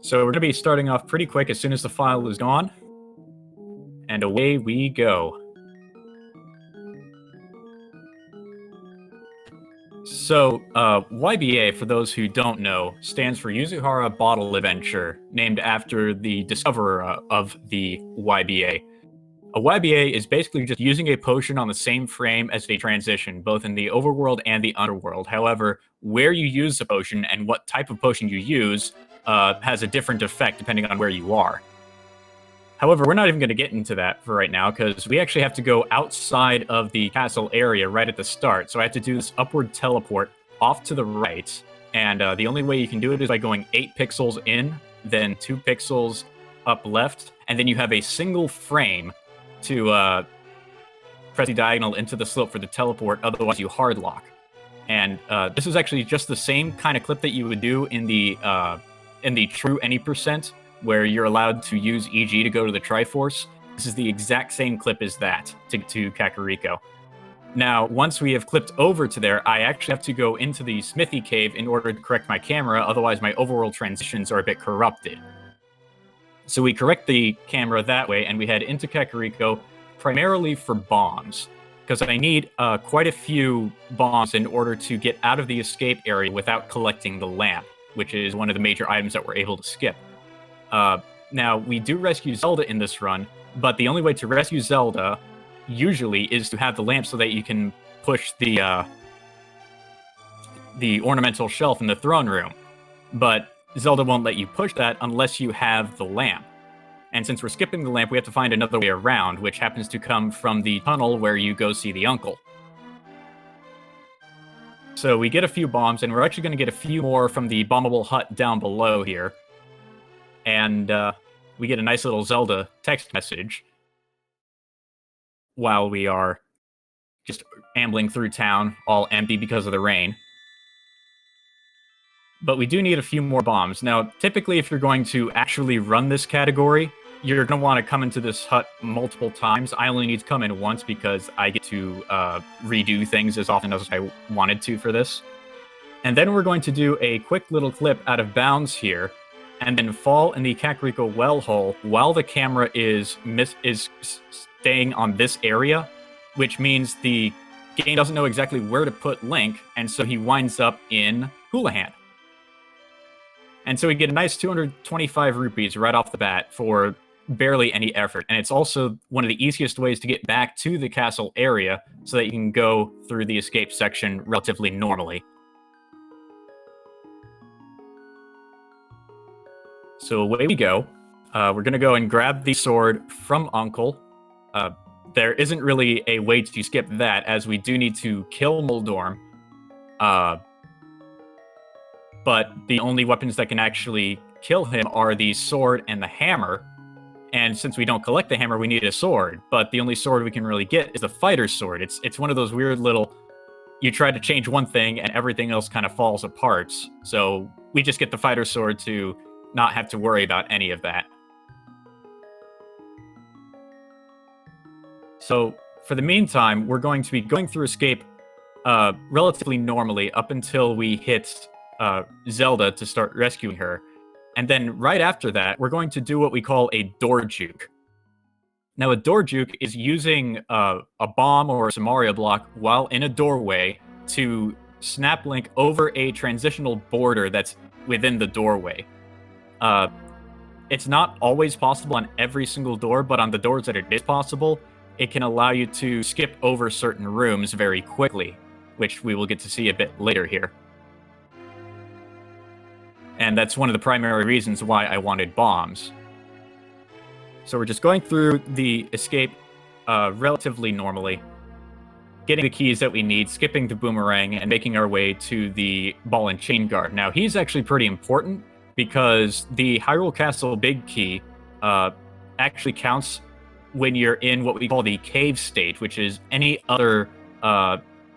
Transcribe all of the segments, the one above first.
So we're going to be starting off pretty quick as soon as the file is gone. And away we go. So, YBA, for those who don't know, stands for Yuzuhara Bottle Adventure, named after the discoverer of the YBA. A YBA is basically just using a potion on the same frame as a transition, both in the overworld and the underworld. However, where you use the potion and what type of potion you use has a different effect depending on where you are. However, we're not even going to get into that for right now, because we actually have to go outside of the castle area right at the start. So I have to do this upward teleport off to the right, and the only way you can do it is by going 8 pixels in, then 2 pixels up left, and then you have a single frame to press the diagonal into the slope for the teleport, otherwise you hard lock. And this is actually just the same kind of clip that you would do in the true any percent, where you're allowed to use EG to go to the Triforce. This is the exact same clip as that to Kakariko. Now, once we have clipped over to there, I actually have to go into the Smithy Cave in order to correct my camera, otherwise my overworld transitions are a bit corrupted. So we correct the camera that way, and we head into Kakariko primarily for bombs, because I need quite a few bombs in order to get out of the escape area without collecting the lamp, which is one of the major items that we're able to skip. Now, we do rescue Zelda in this run, but the only way to rescue Zelda usually is to have the lamp so that you can push the ornamental shelf in the throne room. But Zelda won't let you push that unless you have the lamp. And since we're skipping the lamp, we have to find another way around, which happens to come from the tunnel where you go see the uncle. So we get a few bombs, and we're actually going to get a few more from the bombable hut down below here. And we get a nice little Zelda text message while we are just ambling through town, all empty because of the rain. But we do need a few more bombs. Now, typically, if you're going to actually run this category, you're going to want to come into this hut multiple times. I only need to come in once because I get to redo things as often as I wanted to for this. And then we're going to do a quick little clip out of bounds here, and then fall in the Kakariko well hole while the camera is staying on this area, which means the game doesn't know exactly where to put Link, and so he winds up in Houlihan. And so we get a nice 225 rupees right off the bat for barely any effort. And it's also one of the easiest ways to get back to the castle area so that you can go through the escape section relatively normally. So away we go. We're going to go and grab the sword from Uncle. There isn't really a way to skip that, as we do need to kill Moldorm. But the only weapons that can actually kill him are the sword and the hammer. And since we don't collect the hammer, we need a sword. But the only sword we can really get is the fighter's sword. It's one of those weird little... You try to change one thing and everything else kind of falls apart. So we just get the fighter's sword to not have to worry about any of that. So for the meantime, we're going to be going through escape relatively normally up until we hit Zelda to start rescuing her. And then right after that, we're going to do what we call a door juke. Now, a door juke is using a bomb or a Samaria block while in a doorway to snap Link over a transitional border that's within the doorway. It's not always possible on every single door, but on the doors that it is possible, it can allow you to skip over certain rooms very quickly, which we will get to see a bit later here. And that's one of the primary reasons why I wanted bombs. So we're just going through the escape relatively normally, getting the keys that we need, skipping the boomerang, and making our way to the ball and chain guard. Now, he's actually pretty important because the Hyrule Castle Big Key actually counts when you're in what we call the cave state, which is any other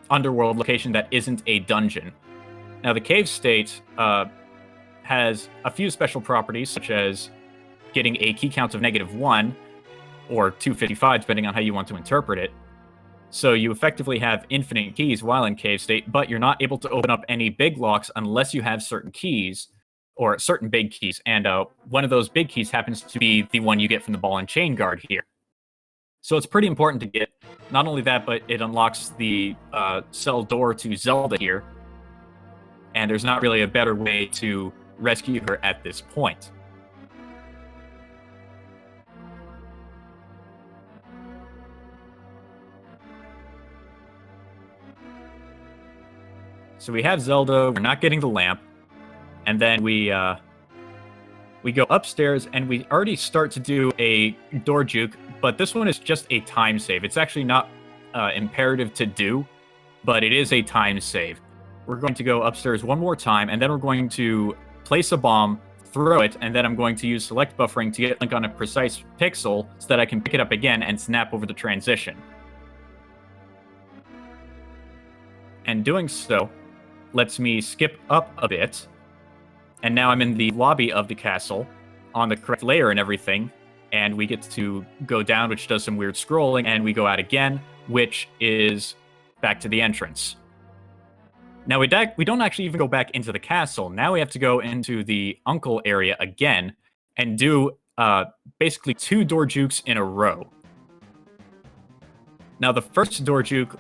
underworld location that isn't a dungeon. Now, the cave state has a few special properties, such as getting a key count of -1 or 255, depending on how you want to interpret it. So you effectively have infinite keys while in cave state, but you're not able to open up any big locks unless you have certain keys, or certain big keys, and one of those big keys happens to be the one you get from the ball and chain guard here. So it's pretty important to get. Not only that, but it unlocks the cell door to Zelda here, and there's not really a better way to rescue her at this point. So we have Zelda, we're not getting the lamp, and then we go upstairs, and we already start to do a door juke, but this one is just a time save. It's actually not imperative to do, but it is a time save. We're going to go upstairs one more time, and then we're going to place a bomb, throw it, and then I'm going to use select buffering to get Link on a precise pixel so that I can pick it up again and snap over the transition. And doing so lets me skip up a bit, and now I'm in the lobby of the castle on the correct layer and everything, and we get to go down, which does some weird scrolling, and we go out again, which is back to the entrance. Now we don't actually even go back into the castle. Now we have to go into the uncle area again and do basically 2 door jukes in a row. Now the first door juke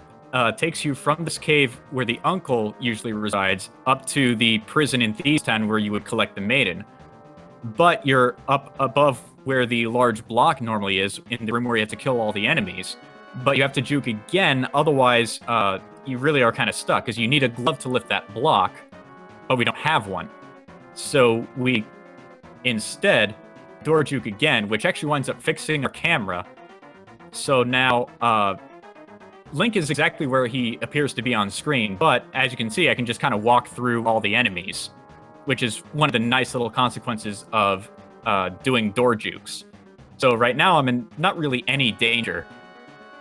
takes you from this cave where the uncle usually resides up to the prison in Thieves Town where you would collect the maiden. But you're up above where the large block normally is, in the room where you have to kill all the enemies. But you have to juke again, otherwise you really are kind of stuck, because you need a glove to lift that block, but we don't have one. So we instead door juke again, which actually winds up fixing our camera. So now Link is exactly where he appears to be on screen, but as you can see, I can just kind of walk through all the enemies, which is one of the nice little consequences of doing door jukes. So right now I'm in not really any danger,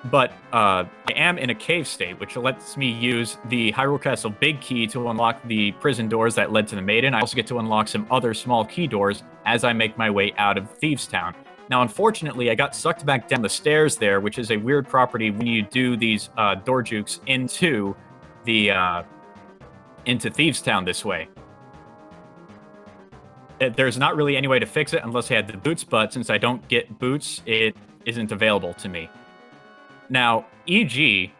but I am in a cave state, which lets me use the Hyrule Castle big key to unlock the prison doors that led to the maiden. I also get to unlock some other small key doors as I make my way out of Thieves Town. Now, unfortunately, I got sucked back down the stairs there, which is a weird property when you do these door jukes into Thieves Town this way. There's not really any way to fix it unless I had the boots, but since I don't get boots, it isn't available to me. Now, EG,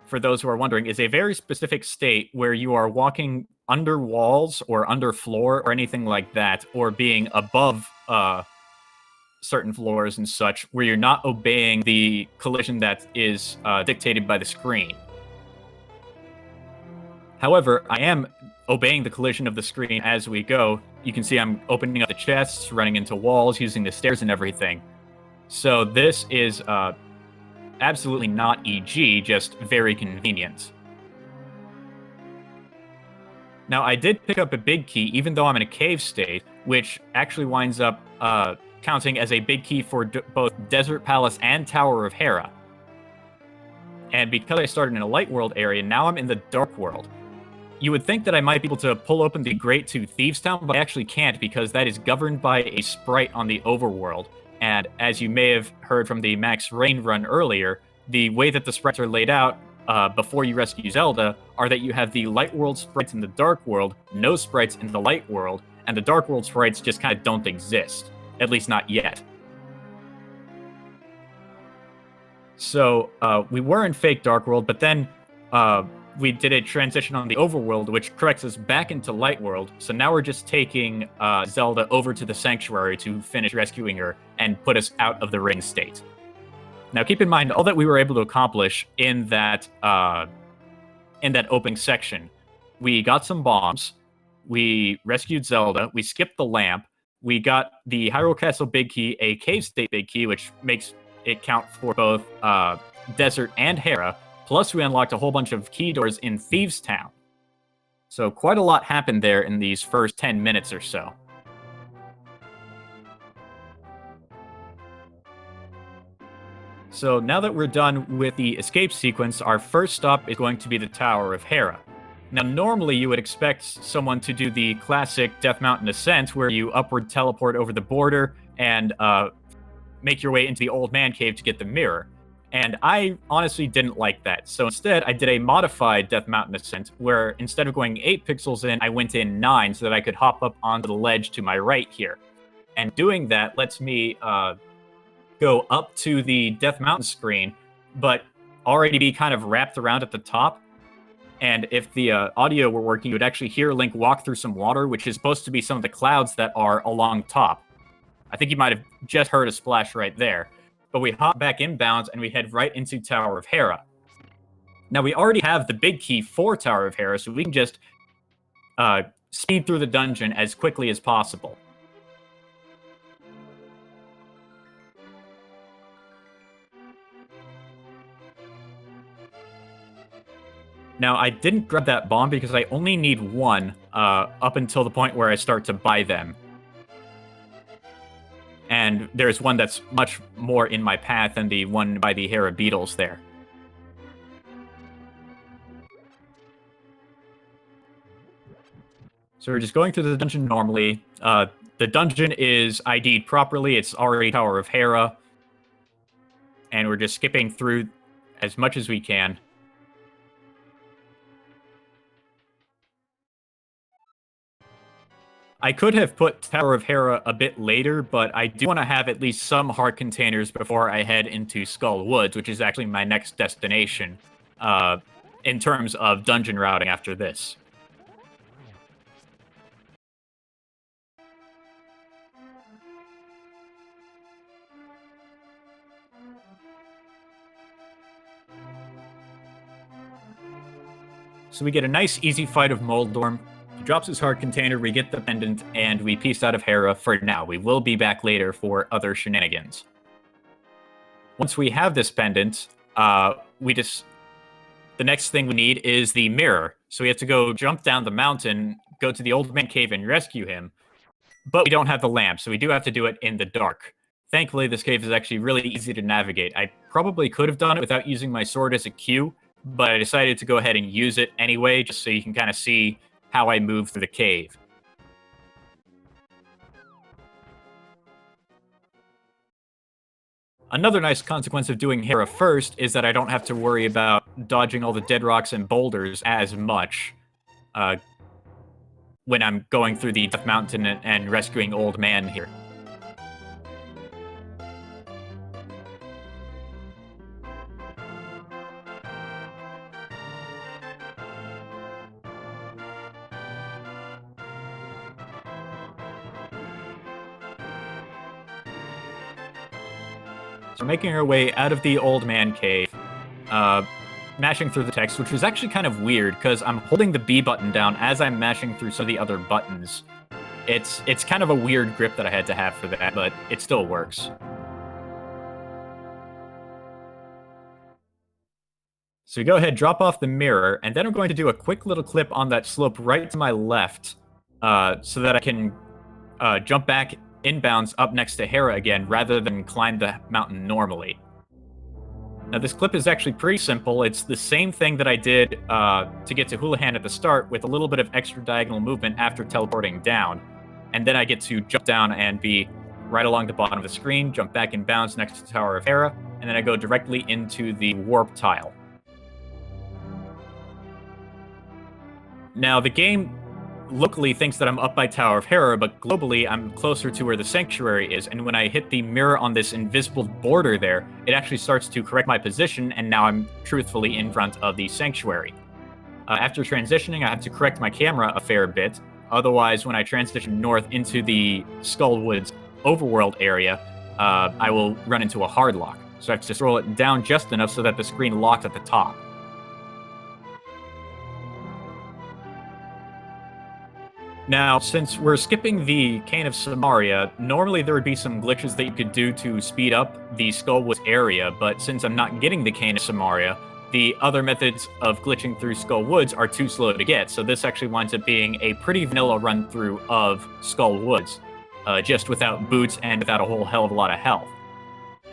for those who are wondering, is a very specific state where you are walking under walls or under floor or anything like that, or being above certain floors and such, where you're not obeying the collision that is dictated by the screen. However, I am obeying the collision of the screen as we go. You can see I'm opening up the chests, running into walls, using the stairs and everything. So this is absolutely not EG, just very convenient. Now, I did pick up a big key, even though I'm in a cave state, which actually winds up counting as a big key for both Desert Palace and Tower of Hera. And because I started in a light world area, now I'm in the dark world. You would think that I might be able to pull open the grate to Thieves Town, but I actually can't, because that is governed by a sprite on the overworld. And as you may have heard from the Max Rain run earlier, the way that the sprites are laid out before you rescue Zelda are that you have the light world sprites in the dark world, no sprites in the light world, and the dark world sprites just kind of don't exist. At least not yet. So we were in fake dark world, but then we did a transition on the overworld, which corrects us back into light world. So now we're just taking Zelda over to the sanctuary to finish rescuing her and put us out of the ring state. Now keep in mind all that we were able to accomplish in that opening section. We got some bombs, we rescued Zelda, we skipped the lamp, we got the Hyrule Castle big key, a cave state big key, which makes it count for both Desert and Hera, plus we unlocked a whole bunch of key doors in Thieves Town. So quite a lot happened there in these first 10 minutes or so. So now that we're done with the escape sequence, our first stop is going to be the Tower of Hera. Now, normally you would expect someone to do the classic Death Mountain ascent, where you upward teleport over the border and make your way into the Old Man Cave to get the mirror. And I honestly didn't like that. So instead, I did a modified Death Mountain Ascent, where instead of going 8 pixels in, I went in 9 so that I could hop up onto the ledge to my right here. And doing that lets me go up to the Death Mountain screen, but already be kind of wrapped around at the top. And if the audio were working, you would actually hear Link walk through some water, which is supposed to be some of the clouds that are along top. I think you might have just heard a splash right there. But we hop back inbounds and we head right into Tower of Hera. Now, we already have the big key for Tower of Hera, so we can just speed through the dungeon as quickly as possible. Now, I didn't grab that bomb because I only need one up until the point where I start to buy them. And there's one that's much more in my path than the one by the Hera Beetles there. So we're just going through the dungeon normally. The dungeon is ID'd properly. It's already Tower of Hera. And we're just skipping through as much as we can. I could have put Tower of Hera a bit later, but I do want to have at least some heart containers before I head into Skull Woods, which is actually my next destination in terms of dungeon routing after this. So we get a nice, easy fight of Moldorm. He drops his heart container, we get the pendant, and we peace out of Hera for now. We will be back later for other shenanigans. Once we have this pendant, the next thing we need is the mirror. So we have to go jump down the mountain, go to the old man cave and rescue him. But we don't have the lamp, so we do have to do it in the dark. Thankfully, this cave is actually really easy to navigate. I probably could have done it without using my sword as a cue, but I decided to go ahead and use it anyway, just so you can kind of see how I move through the cave. Another nice consequence of doing Hera first is that I don't have to worry about dodging all the dead rocks and boulders as much when I'm going through the Death Mountain and rescuing Old Man here. So making our way out of the Old Man cave, mashing through the text, which was actually kind of weird, because I'm holding the B button down as I'm mashing through some of the other buttons. It's kind of a weird grip that I had to have for that, but it still works. So we go ahead, drop off the mirror, and then I'm going to do a quick little clip on that slope right to my left, so that I can jump back inbounds up next to Hera again, rather than climb the mountain normally. Now, this clip is actually pretty simple. It's the same thing that I did to get to Houlihan at the start, with a little bit of extra diagonal movement after teleporting down. And then I get to jump down and be right along the bottom of the screen, jump back in bounds next to the Tower of Hera, and then I go directly into the warp tile. Now, the game locally thinks that I'm up by Tower of Hera, but globally I'm closer to where the sanctuary is, and when I hit the mirror on this invisible border there, it actually starts to correct my position, and now I'm truthfully in front of the sanctuary. After transitioning, I have to correct my camera a fair bit, otherwise when I transition north into the Skull Woods overworld area, I will run into a hard lock. So I have to scroll it down just enough so that the screen locks at the top. Now, since we're skipping the Cane of Samaria, normally there would be some glitches that you could do to speed up the Skullwoods area, but since I'm not getting the Cane of Samaria, the other methods of glitching through Skull Woods are too slow to get, so this actually winds up being a pretty vanilla run-through of Skull Woods, just without boots and without a whole hell of a lot of health.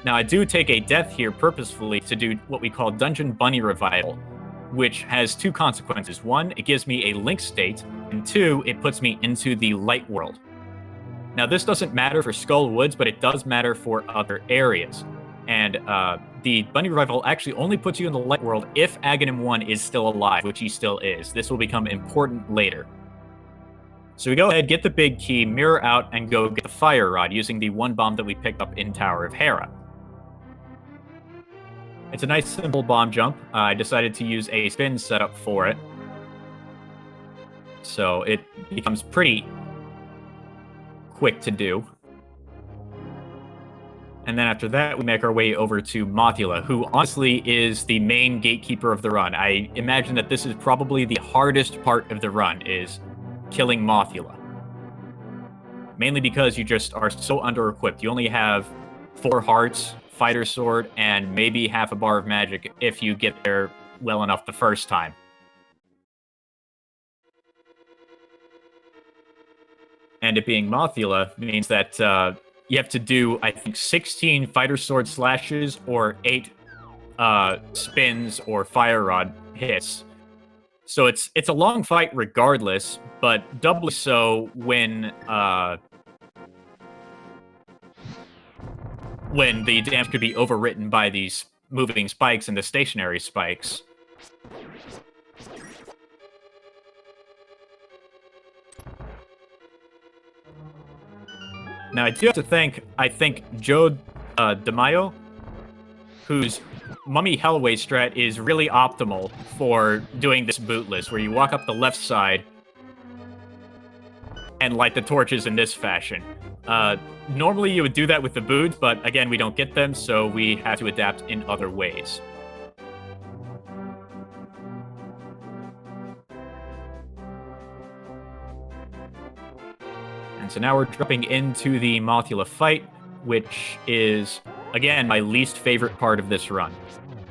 Now, I do take a death here purposefully to do what we call Dungeon Bunny Revival, which has two consequences. One, it gives me a Link state, and two, it puts me into the light world. Now, this doesn't matter for Skull Woods, but it does matter for other areas. And the bunny rifle actually only puts you in the light world if Agahnim 1 is still alive, which he still is. This will become important later. So we go ahead, get the big key, mirror out, and go get the fire rod using the one bomb that we picked up in Tower of Hera. It's a nice simple bomb jump. I decided to use a spin setup for it. So it becomes pretty quick to do. And then after that, we make our way over to Mothula, who honestly is the main gatekeeper of the run. I imagine that this is probably the hardest part of the run, is killing Mothula. Mainly because you just are so under-equipped. You only have 4 hearts, fighter sword, and maybe half a bar of magic if you get there well enough the first time. And it being Mothula means that you have to do, I think, 16 fighter sword slashes or 8 spins or fire rod hits. So it's a long fight regardless, but doubly so when the damage could be overwritten by these moving spikes and the stationary spikes. Now, I do have to thank, I think, Joe DeMaio, whose Mummy Hellway strat is really optimal for doing this bootless, where you walk up the left side and light the torches in this fashion. Normally, you would do that with the boots, but again, we don't get them, so we have to adapt in other ways. And so now we're dropping into the Mothula fight, which is, again, my least favorite part of this run.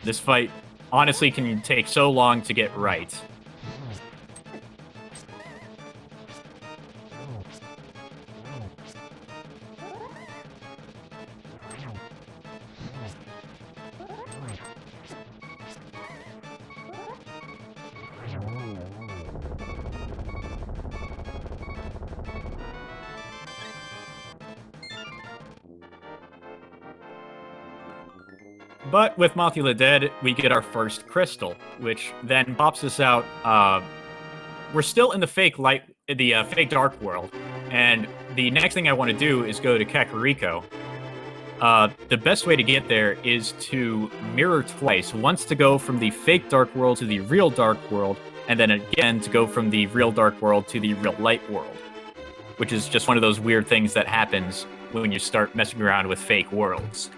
This fight, honestly, can take so long to get right. But with Mothula dead, we get our first crystal, which then pops us out. We're still in the fake fake dark world, and the next thing I want to do is go to Kakariko. The best way to get there is to mirror twice. Once to go from the fake dark world to the real dark world, and then again to go from the real dark world to the real light world, which is just one of those weird things that happens when you start messing around with fake worlds.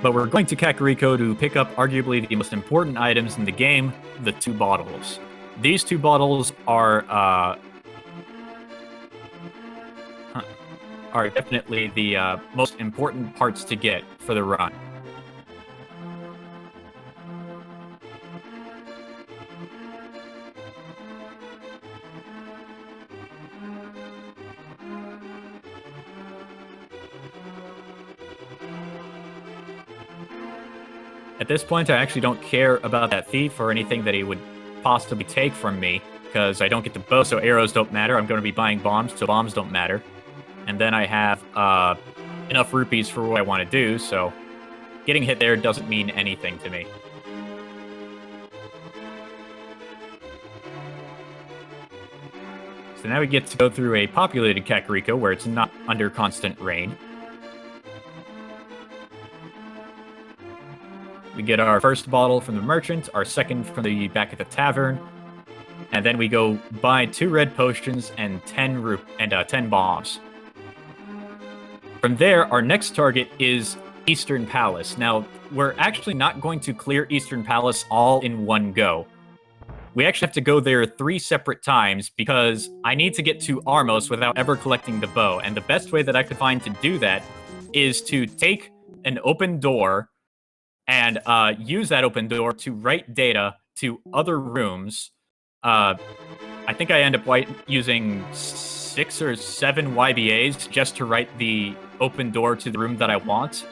But we're going to Kakariko to pick up arguably the most important items in the game, the 2 bottles. These 2 bottles are definitely the most important parts to get for the run. At this point, I actually don't care about that thief or anything that he would possibly take from me, because I don't get the bow, so arrows don't matter. I'm going to be buying bombs, so bombs don't matter. And then I have enough rupees for what I want to do, so getting hit there doesn't mean anything to me. So now we get to go through a populated Kakariko where it's not under constant rain. We get our first bottle from the merchant, our second from the back at the tavern, and then we go buy 2 red potions and 10 bombs. From there, our next target is Eastern Palace. Now, we're actually not going to clear Eastern Palace all in one go. We actually have to go there 3 separate times because I need to get to Armos without ever collecting the bow, and the best way that I could find to do that is to take an open door and use that open door to write data to other rooms. I think I end up using 6 or 7 YBAs just to write the open door to the room that I want,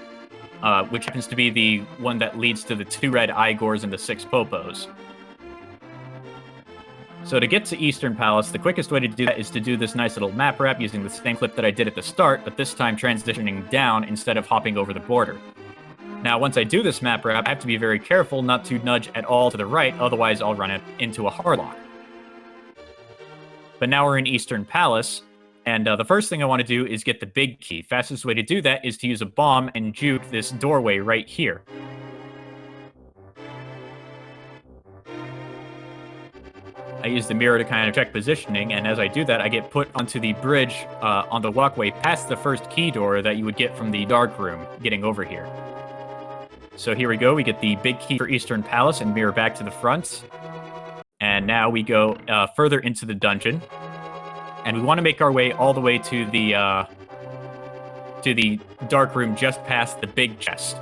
which happens to be the one that leads to the 2 red Igors and the 6 Popos. So to get to Eastern Palace, the quickest way to do that is to do this nice little map wrap using the same clip that I did at the start, but this time transitioning down instead of hopping over the border. Now, once I do this map wrap, I have to be very careful not to nudge at all to the right, otherwise I'll run it into a hard lock. But now we're in Eastern Palace, and the first thing I want to do is get the big key. Fastest way to do that is to use a bomb and juke this doorway right here. I use the mirror to kind of check positioning, and as I do that, I get put onto the bridge on the walkway past the first key door that you would get from the dark room getting over here. So here we go, we get the big key for Eastern Palace and mirror back to the front. And now we go further into the dungeon. And we want to make our way all the way to the dark room just past the big chest.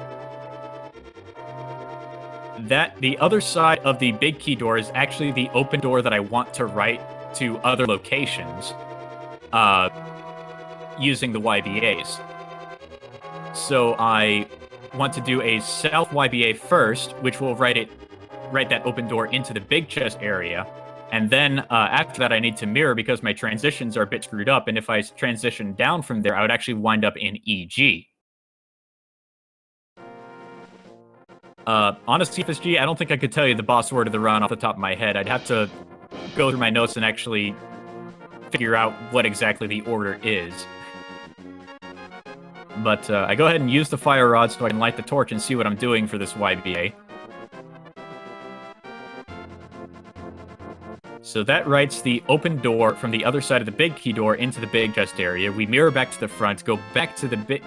The other side of the big key door is actually the open door that I want to write to other locations using the YBAs. So I want to do a south YBA first, which will write that open door into the big chest area. And then after that, I need to mirror because my transitions are a bit screwed up. And if I transition down from there, I would actually wind up in EG. Honestly, FSG, I don't think I could tell you the boss word of the run off the top of my head. I'd have to go through my notes and actually figure out what exactly the order is. But I go ahead and use the fire rod so I can light the torch and see what I'm doing for this YBA. So that writes the open door from the other side of the big key door into the big chest area. We mirror back to the front, go back to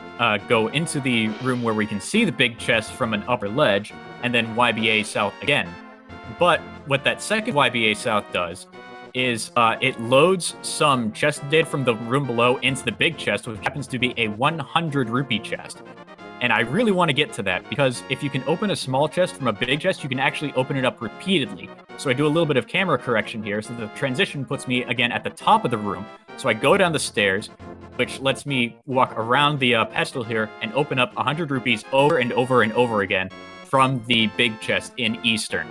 go into the room where we can see the big chest from an upper ledge, and then YBA south again. But what that second YBA south does is it loads some chest data from the room below into the big chest, which happens to be a 100 rupee chest. And I really want to get to that, because if you can open a small chest from a big chest, you can actually open it up repeatedly. So I do a little bit of camera correction here, so the transition puts me, again, at the top of the room. So I go down the stairs, which lets me walk around the pedestal here and open up 100 rupees over and over and over again from the big chest in Eastern.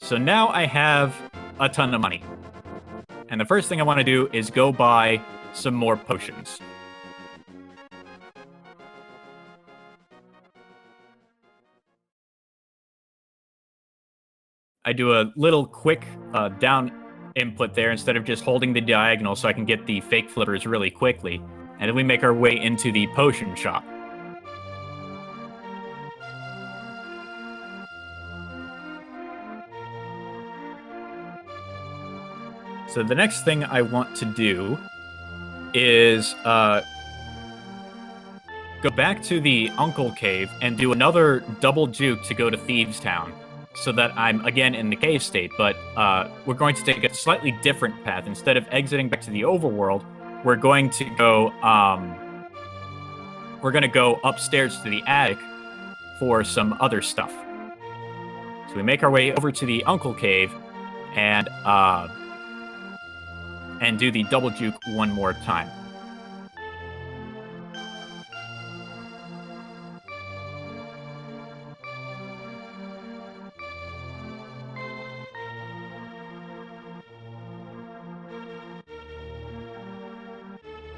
So now I have a ton of money. And the first thing I want to do is go buy some more potions. I do a little quick down input there instead of just holding the diagonal so I can get the fake flippers really quickly. And then we make our way into the potion shop. So the next thing I want to do is go back to the Uncle Cave and do another double juke to go to Thieves Town, so that I'm again in the cave state, but we're going to take a slightly different path. Instead of exiting back to the overworld, we're going to go upstairs to the attic for some other stuff. So we make our way over to the Uncle Cave and do the double juke one more time.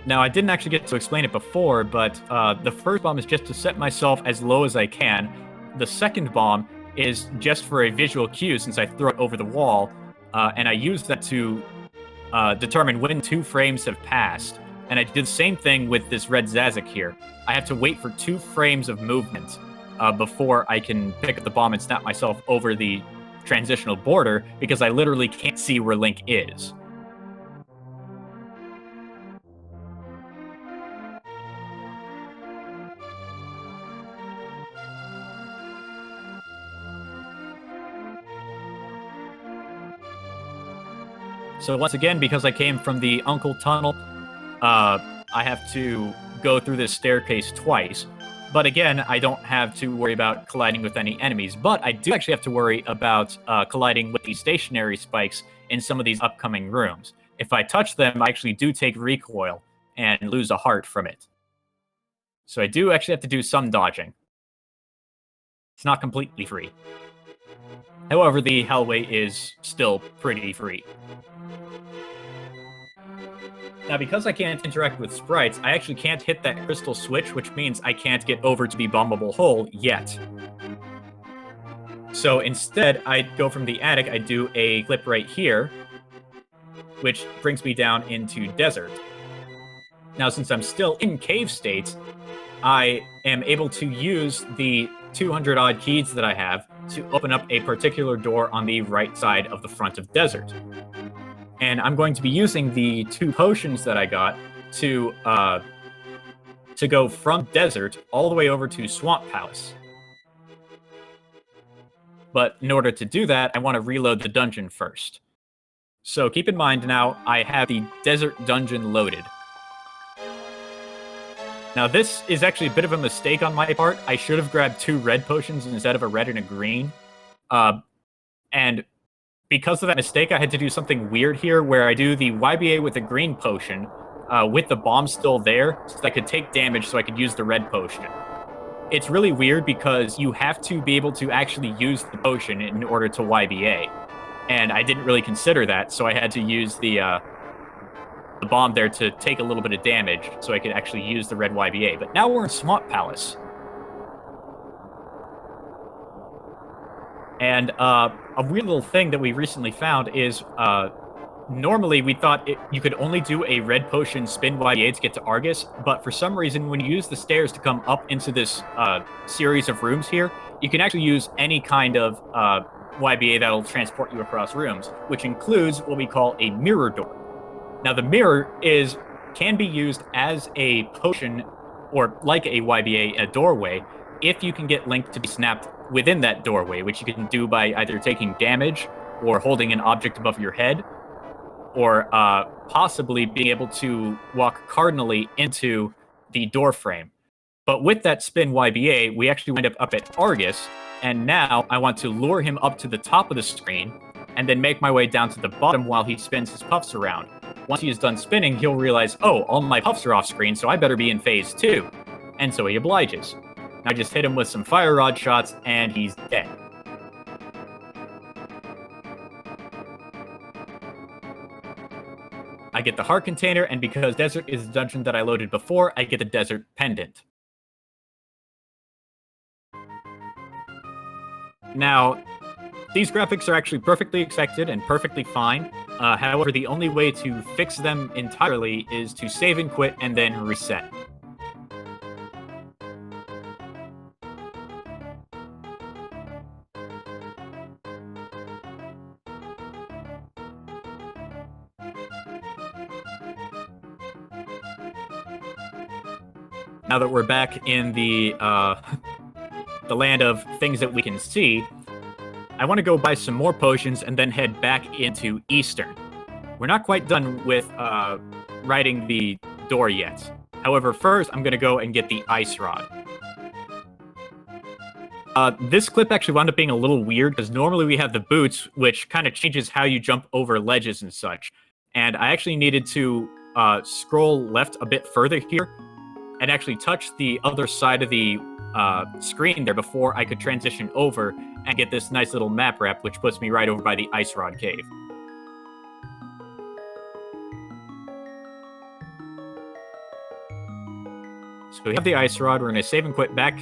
Now, I didn't actually get to explain it before, but the first bomb is just to set myself as low as I can. The second bomb is just for a visual cue, since I throw it over the wall, and I use that to determine when 2 frames have passed. And I did the same thing with this red Zazik here. I have to wait for 2 frames of movement before I can pick up the bomb and snap myself over the transitional border, because I literally can't see where Link is. So once again, because I came from the Uncle Tunnel, I have to go through this staircase twice. But again, I don't have to worry about colliding with any enemies. But I do actually have to worry about colliding with the stationary spikes in some of these upcoming rooms. If I touch them, I actually do take recoil. and lose a heart from it. So I do actually have to do some dodging. It's not completely free. However, the hallway is still pretty free. Now, because I can't interact with sprites, I actually can't hit that crystal switch, which means I can't get over to the bombable hole yet. So instead, I go from the attic, I do a clip right here, which brings me down into desert. Now, since I'm still in cave state, I am able to use the 200-odd keys that I have to open up a particular door on the right side of the front of desert. And I'm going to be using the 2 potions that I got to go from desert all the way over to Swamp Palace. But in order to do that, I want to reload the dungeon first. So keep in mind now, I have the desert dungeon loaded. Now, this is actually a bit of a mistake on my part. I should have grabbed 2 red potions instead of a red and a green. And because of that mistake, I had to do something weird here where I do the YBA with a green potion with the bomb still there so that I could take damage so I could use the red potion. It's really weird because you have to be able to actually use the potion in order to YBA. And I didn't really consider that, so I had to use the bomb there to take a little bit of damage so I could actually use the red YBA. But now we're in Swamp Palace. And a weird little thing that we recently found is normally we thought you could only do a red potion spin YBA to get to Argus, but for some reason when you use the stairs to come up into this series of rooms here, you can actually use any kind of YBA that'll transport you across rooms, which includes what we call a mirror door. Now, the mirror can be used as a potion, or like a YBA, a doorway, if you can get Link to be snapped within that doorway, which you can do by either taking damage, or holding an object above your head, or possibly being able to walk cardinally into the door frame. But with that spin YBA, we actually wind up at Argus, and now I want to lure him up to the top of the screen, and then make my way down to the bottom while he spins his puffs around. Once he is done spinning, he'll realize, oh, all my puffs are off screen, so I better be in phase 2. And so he obliges. I just hit him with some fire rod shots, and he's dead. I get the heart container, and because desert is the dungeon that I loaded before, I get the desert pendant. Now, these graphics are actually perfectly expected and perfectly fine. However, the only way to fix them entirely is to save and quit and then reset. Now that we're back in the land of things that we can see, I want to go buy some more potions and then head back into Eastern. We're not quite done with riding the door yet. However, first I'm going to go and get the ice rod. This clip actually wound up being a little weird because normally we have the boots, which kind of changes how you jump over ledges and such. And I actually needed to scroll left a bit further here and actually touch the other side of the screen there before I could transition over and get this nice little map wrap, which puts me right over by the Ice Rod Cave. So we have the Ice Rod. We're going to save and quit back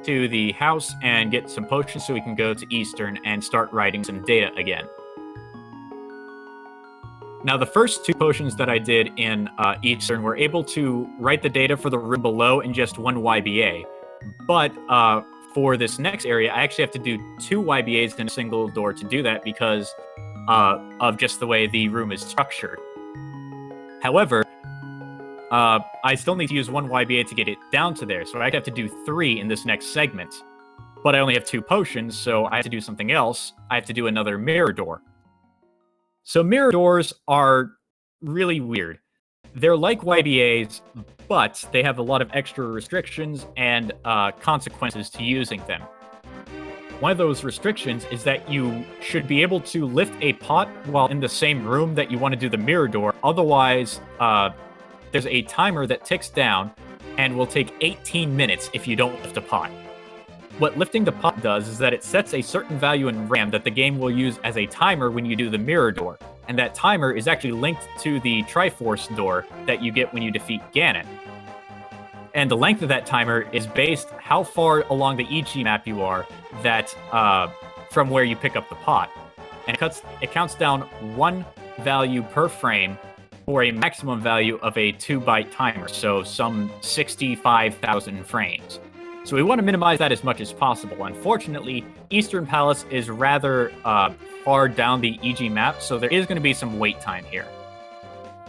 to the house and get some potions so we can go to Eastern and start writing some data again. Now, the first 2 potions that I did in Eastern were able to write the data for the room below in just 1 YBA. But for this next area, I actually have to do 2 YBAs in a single door to do that because of just the way the room is structured. However, I still need to use 1 YBA to get it down to there, so I have to do 3 in this next segment. But I only have 2 potions, so I have to do something else. I have to do another mirror door. So mirror doors are really weird. They're like YBAs, but they have a lot of extra restrictions and consequences to using them. One of those restrictions is that you should be able to lift a pot while in the same room that you want to do the mirror door. Otherwise, there's a timer that ticks down and will take 18 minutes if you don't lift a pot. What lifting the pot does is that it sets a certain value in RAM that the game will use as a timer when you do the mirror door, and that timer is actually linked to the Triforce door that you get when you defeat Ganon. And the length of that timer is based how far along the EG map you are that from where you pick up the pot. And it counts down one value per frame for a maximum value of a 2-byte timer, so some 65,000 frames. So we want to minimize that as much as possible. Unfortunately, Eastern Palace is rather far down the EG map, so there is going to be some wait time here.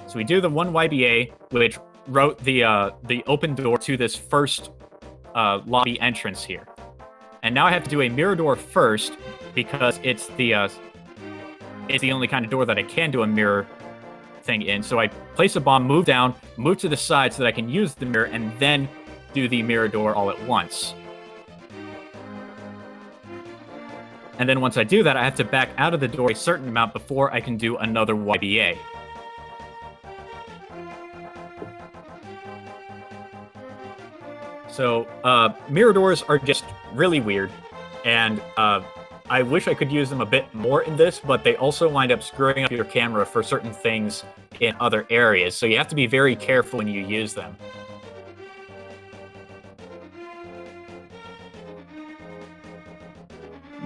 So we do the 1 YBA, which wrote the open door to this first lobby entrance here. And now I have to do a mirror door first, because it's the only kind of door that I can do a mirror thing in. So I place a bomb, move down, move to the side so that I can use the mirror, and then do the mirror door all at once. And then once I do that, I have to back out of the door a certain amount before I can do another YBA. So, mirror doors are just really weird, and I wish I could use them a bit more in this, but they also wind up screwing up your camera for certain things in other areas, so you have to be very careful when you use them.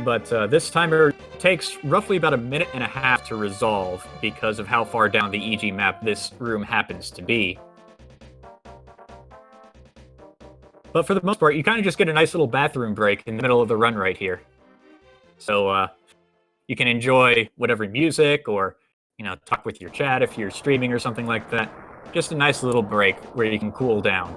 But this timer takes roughly about 1.5 minutes to resolve because of how far down the EG map this room happens to be. But for the most part, you kind of just get a nice little bathroom break in the middle of the run right here. So you can enjoy whatever music or, talk with your chat if you're streaming or something like that. Just a nice little break where you can cool down.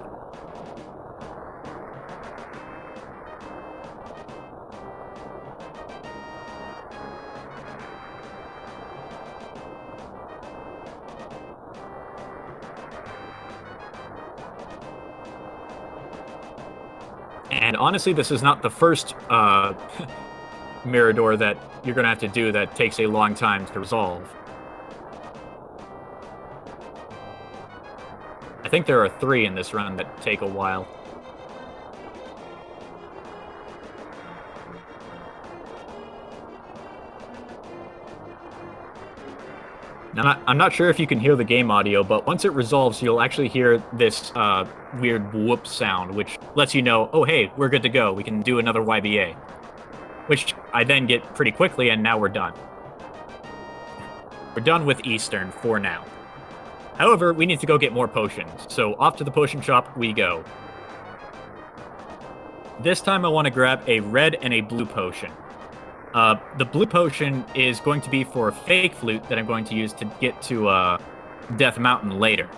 And honestly, this is not the first mirror door that you're going to have to do that takes a long time to resolve. I think there are 3 in this run that take a while. Now, I'm not sure if you can hear the game audio, but once it resolves, you'll actually hear this weird whoop sound, which lets you know, oh, hey, we're good to go. We can do another YBA. Which I then get pretty quickly, and now we're done. We're done with Eastern for now. However, we need to go get more potions, so off to the potion shop we go. This time I want to grab a red and a blue potion. The blue potion is going to be for a fake flute that I'm going to use to get to Death Mountain later.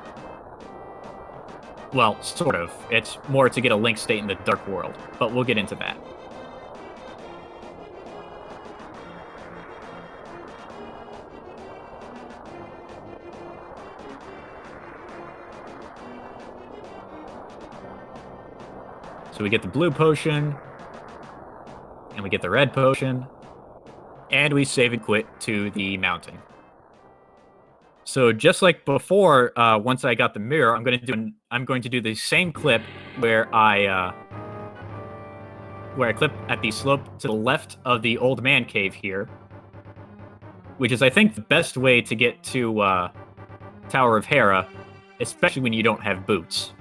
Well, sort of. It's more to get a Link state in the Dark World, but we'll get into that. So we get the blue potion, and we get the red potion, and we save and quit to the mountain. So just like before, once I got the mirror, I'm going to do the same clip where I clip at the slope to the left of the old man cave here, which is I think the best way to get to Tower of Hera, especially when you don't have boots.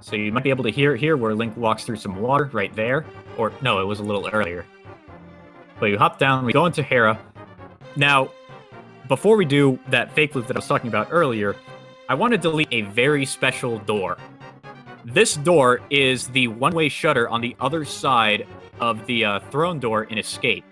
So you might be able to hear it here where Link walks through some water right there. Or, no, it was a little earlier. But you hop down, we go into Hera. Now, before we do that fake loop that I was talking about earlier, I want to delete a very special door. This door is the one-way shutter on the other side of the throne door in Escape.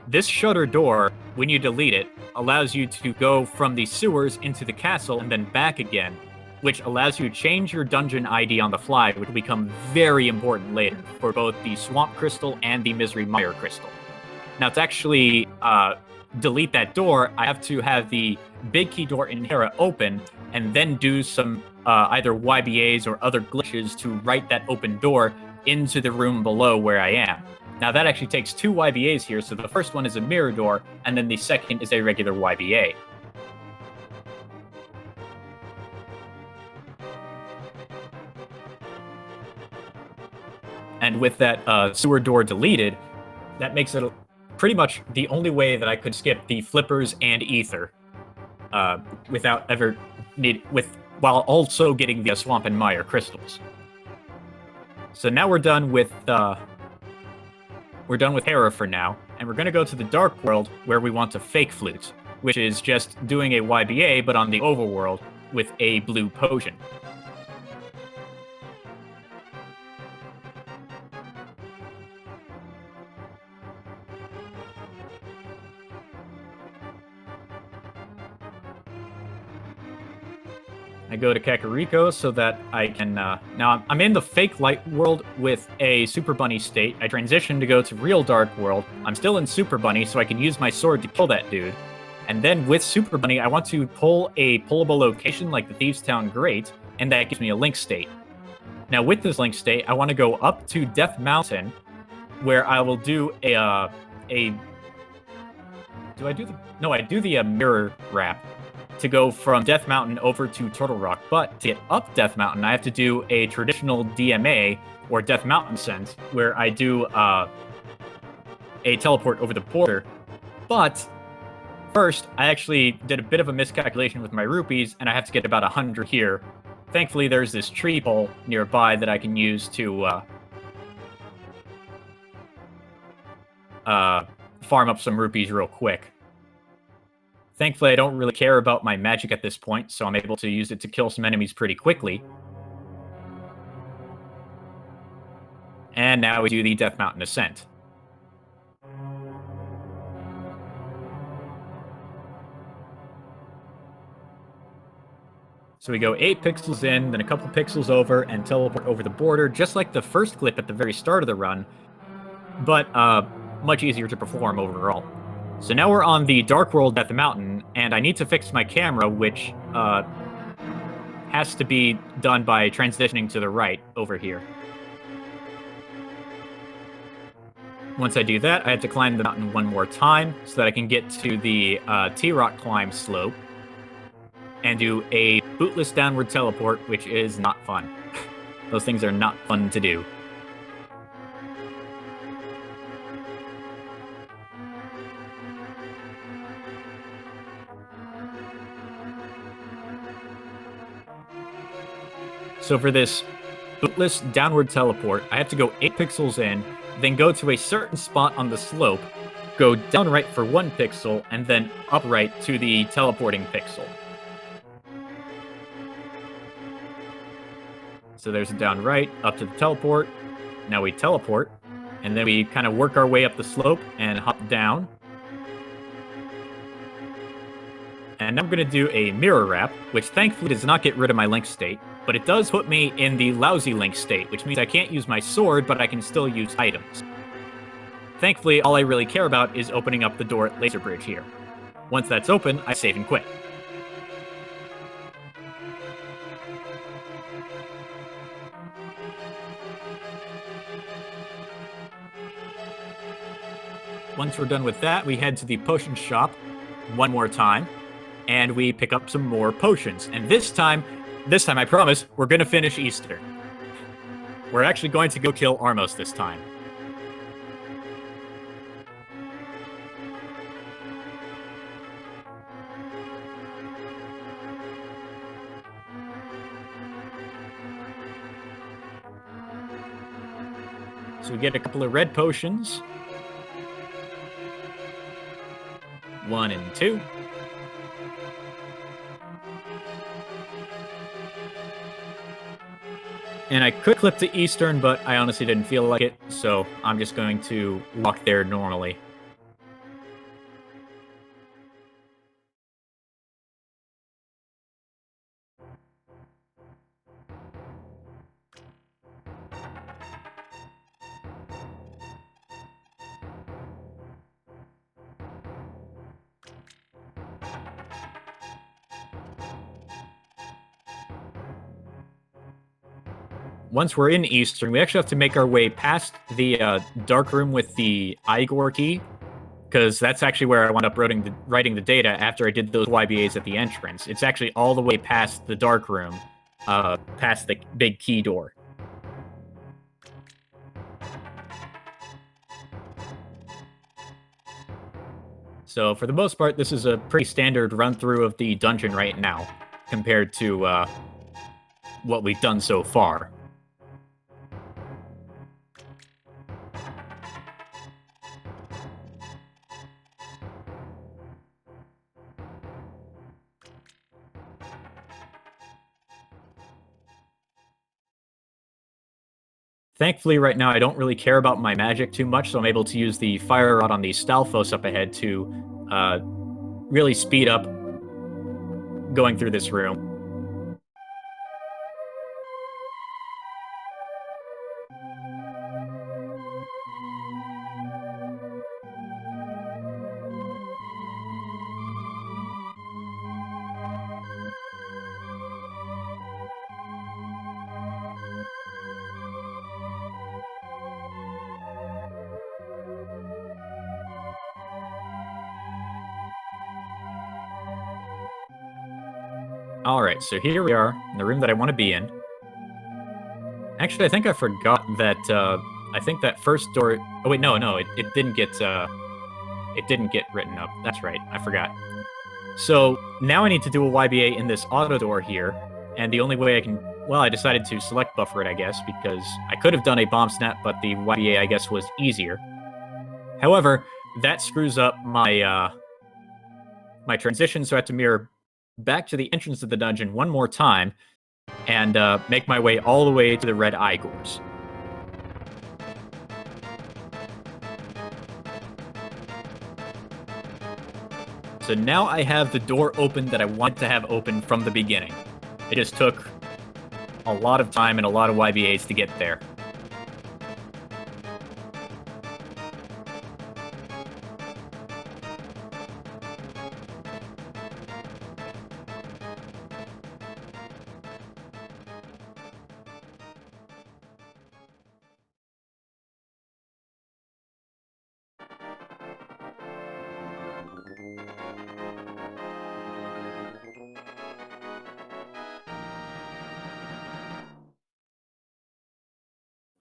This shutter door, when you delete it, allows you to go from the sewers into the castle and then back again, which allows you to change your dungeon ID on the fly, which will become very important later for both the Swamp Crystal and the Misery Mire Crystal. Now, to actually delete that door, I have to have the big key door in Hera open, and then do some either YBAs or other glitches to write that open door into the room below where I am. Now that actually takes 2 YBAs here, so the first one is a mirror door, and then the second is a regular YBA. And with that sewer door deleted, that makes it pretty much the only way that I could skip the flippers and ether without ever while also getting the swamp and mire crystals. So now we're done with Hera for now, and we're gonna go to the Dark World where we want to fake flute, which is just doing a YBA but on the overworld with a blue potion. I go to Kakariko so that I can, now I'm in the fake light world with a Super Bunny state. I transition to go to real Dark World. I'm still in Super Bunny, so I can use my sword to kill that dude. And then with Super Bunny, I want to pull a pullable location like the Thieves Town Grate, and that gives me a Link state. Now with this Link state, I want to go up to Death Mountain, where I will do I do the mirror wrap to go from Death Mountain over to Turtle Rock, but to get up Death Mountain, I have to do a traditional DMA, or Death Mountain Sense, where I do a teleport over the border. But first, I actually did a bit of a miscalculation with my rupees, and I have to get about 100 here. Thankfully, there's this tree pole nearby that I can use to farm up some rupees real quick. Thankfully, I don't really care about my magic at this point, so I'm able to use it to kill some enemies pretty quickly. And now we do the Death Mountain Ascent. So we go 8 pixels in, then a couple pixels over, and teleport over the border, just like the first clip at the very start of the run, but much easier to perform overall. So now we're on the Dark World at the mountain, and I need to fix my camera, which has to be done by transitioning to the right over here. Once I do that, I have to climb the mountain one more time so that I can get to the T-Rock climb slope and do a bootless downward teleport, which is not fun. Those things are not fun to do. So for this bootless downward teleport, I have to go 8 pixels in, then go to a certain spot on the slope, go down right for 1 pixel, and then up right to the teleporting pixel. So there's a down right, up to the teleport. Now we teleport, and then we kind of work our way up the slope and hop down. And now I'm going to do a mirror wrap, which thankfully does not get rid of my Link state, but it does put me in the lousy Link state, which means I can't use my sword, but I can still use items. Thankfully, all I really care about is opening up the door at Laser Bridge here. Once that's open, I save and quit. Once we're done with that, we head to the potion shop one more time, and we pick up some more potions. And this time I promise, we're going to finish Easter. We're actually going to go kill Armos this time. So we get a couple of red potions. 1 and 2. And I could clip to Eastern, but I honestly didn't feel like it, so I'm just going to walk there normally. once we're in Eastern, we actually have to make our way past the dark room with the Igor key, because that's actually where I wound up writing the data after I did those YBAs at the entrance. It's actually all the way past the dark room, past the big key door. So for the most part, this is a pretty standard run-through of the dungeon right now, compared to what we've done so far. Thankfully, right now, I don't really care about my magic too much, so I'm able to use the fire rod on the Stalfos up ahead to really speed up going through this room. Alright, so here we are, in the room that I want to be in. Actually, I think I forgot that, I think that first door... Oh, wait, no, it didn't get, it didn't get written up. That's right, I forgot. So, now I need to do a YBA in this auto door here, and the only way I can... Well, I decided to select buffer it, I guess, because I could have done a bomb snap, but the YBA, I guess, was easier. However, that screws up my, my transition, so I have to mirror back to the entrance of the dungeon one more time, and make my way all the way to the red Igors. So now I have the door open that I wanted to have open from the beginning. It just took a lot of time and a lot of YBAs to get there.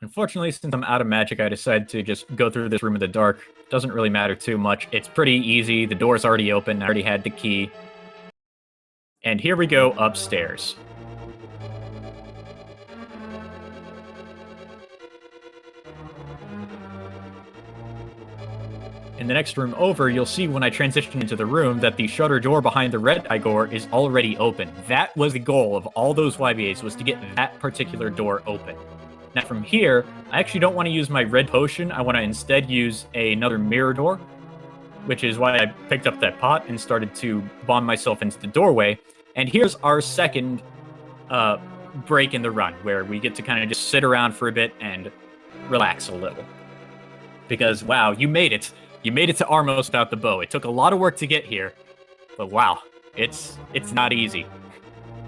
Unfortunately, since I'm out of magic, I decided to just go through this room in the dark. Doesn't really matter too much. It's pretty easy. The door's already open. I already had the key. And here we go upstairs. In the next room over, you'll see when I transition into the room that the shutter door behind the red Igor is already open. That was the goal of all those YBAs, was to get that particular door open. Now from here, I actually don't want to use my red potion. I want to instead use another mirror door, which is why I picked up that pot and started to bomb myself into the doorway. And here's our second break in the run, where we get to kind of just sit around for a bit and relax a little. Because, wow, you made it. You made it to Armos without the bow. It took a lot of work to get here, but wow, it's not easy.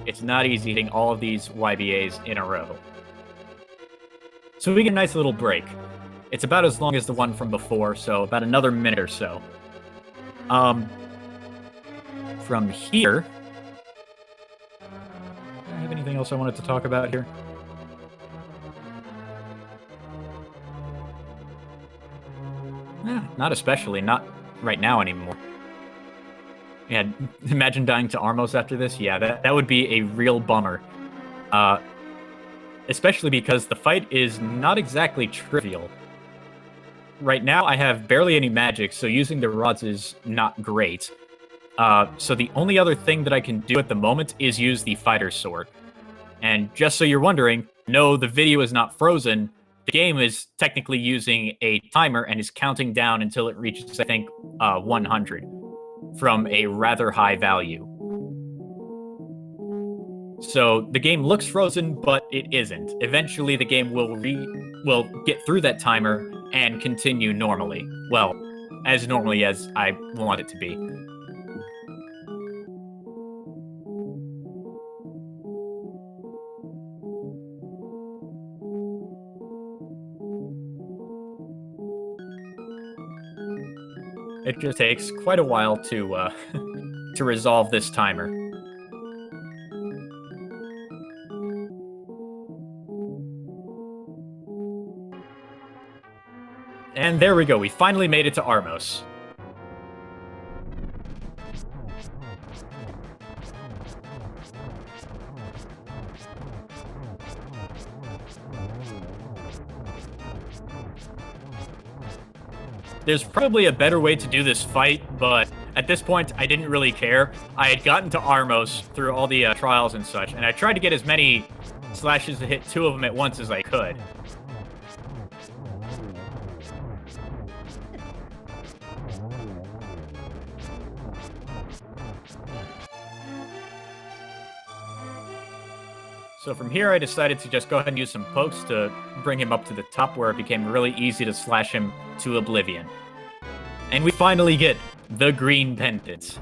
It's not easy hitting all of these YBAs in a row. So we get a nice little break. It's about as long as the one from before, so about another minute or so. From here... Do I have anything else I wanted to talk about here? Not especially. Not right now anymore. Yeah, imagine dying to Armos after this. Yeah, that would be a real bummer. Especially because the fight is not exactly trivial. Right now, I have barely any magic, so using the rods is not great. So the only other thing that I can do at the moment is use the fighter sword. And just so you're wondering, no, the video is not frozen. The game is technically using a timer and is counting down until it reaches, I think, 100 from a rather high value. So the game looks frozen, but it isn't. Eventually, the game will get through that timer and continue normally. Well, as normally as I want it to be. It just takes quite a while to to resolve this timer. And there we go. We finally made it to Armos. There's probably a better way to do this fight, but at this point, I didn't really care. I had gotten to Armos through all the trials and such, and I tried to get as many slashes to hit 2 of them at once as I could. So from here, I decided to just go ahead and use some pokes to bring him up to the top where it became really easy to slash him to oblivion. And we finally get the green pendant.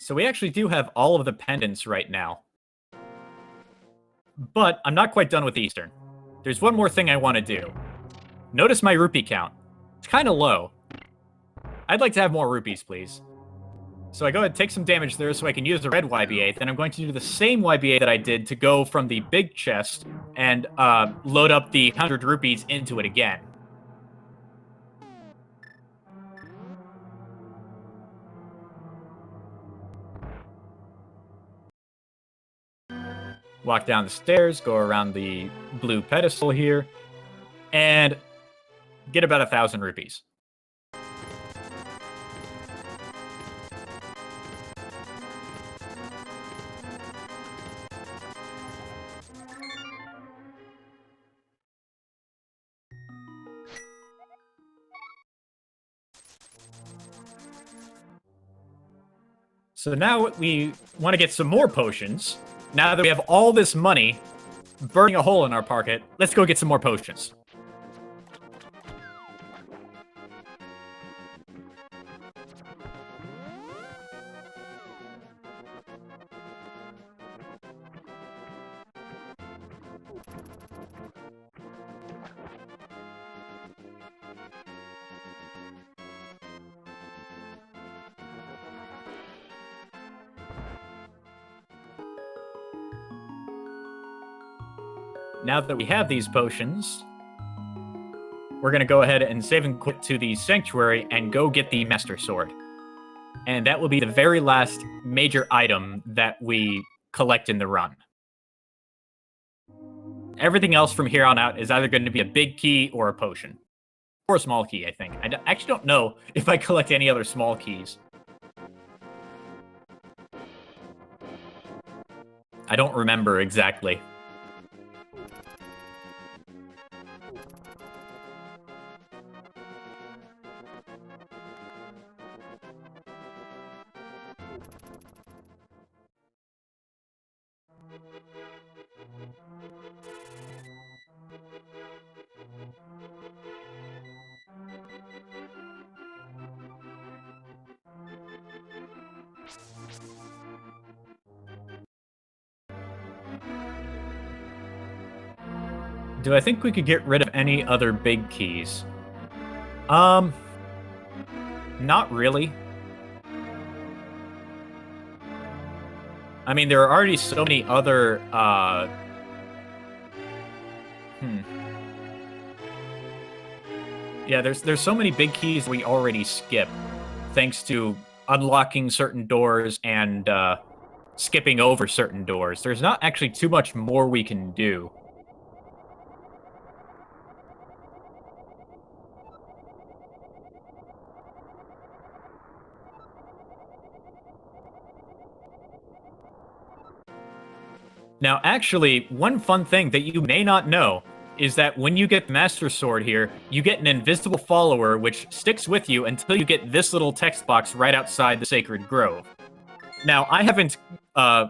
So we actually do have all of the pendants right now. But I'm not quite done with Eastern. There's one more thing I want to do. Notice my rupee count. It's kind of low. I'd like to have more rupees, please. So I go ahead and take some damage there so I can use the red YBA. Then I'm going to do the same YBA that I did to go from the big chest and load up the 100 rupees into it again. Walk down the stairs, go around the blue pedestal here, and get about 1,000 rupees. So now we want to get some more potions. Now that we have all this money burning a hole in our pocket, let's go get some more potions. Now that we have these potions, we're going to go ahead and save and quit to the Sanctuary and go get the Master Sword. And that will be the very last major item that we collect in the run. Everything else from here on out is either going to be a big key or a potion. Or a small key, I think. I actually don't know if I collect any other small keys. I don't remember exactly. Do I think we could get rid of any other big keys? Not really. I mean, there are already so many other, Yeah, there's so many big keys we already skip, thanks to unlocking certain doors and, skipping over certain doors. There's not actually too much more we can do. Now, actually, one fun thing that you may not know is that when you get Master Sword here, you get an invisible follower which sticks with you until you get this little text box right outside the Sacred Grove. Now, I haven't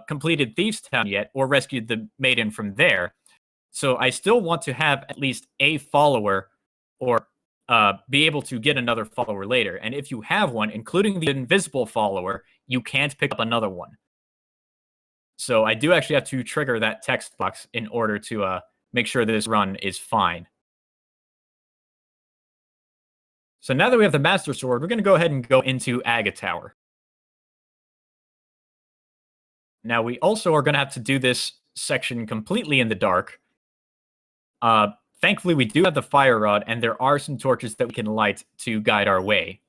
completed Thieves Town yet or rescued the maiden from there, so I still want to have at least a follower or be able to get another follower later. And if you have one, including the invisible follower, you can't pick up another one. So I do actually have to trigger that text box in order to make sure this run is fine. So now that we have the Master Sword, we're going to go ahead and go into Aga Tower. Now we also are going to have to do this section completely in the dark. Thankfully, we do have the fire rod, and there are some torches that we can light to guide our way.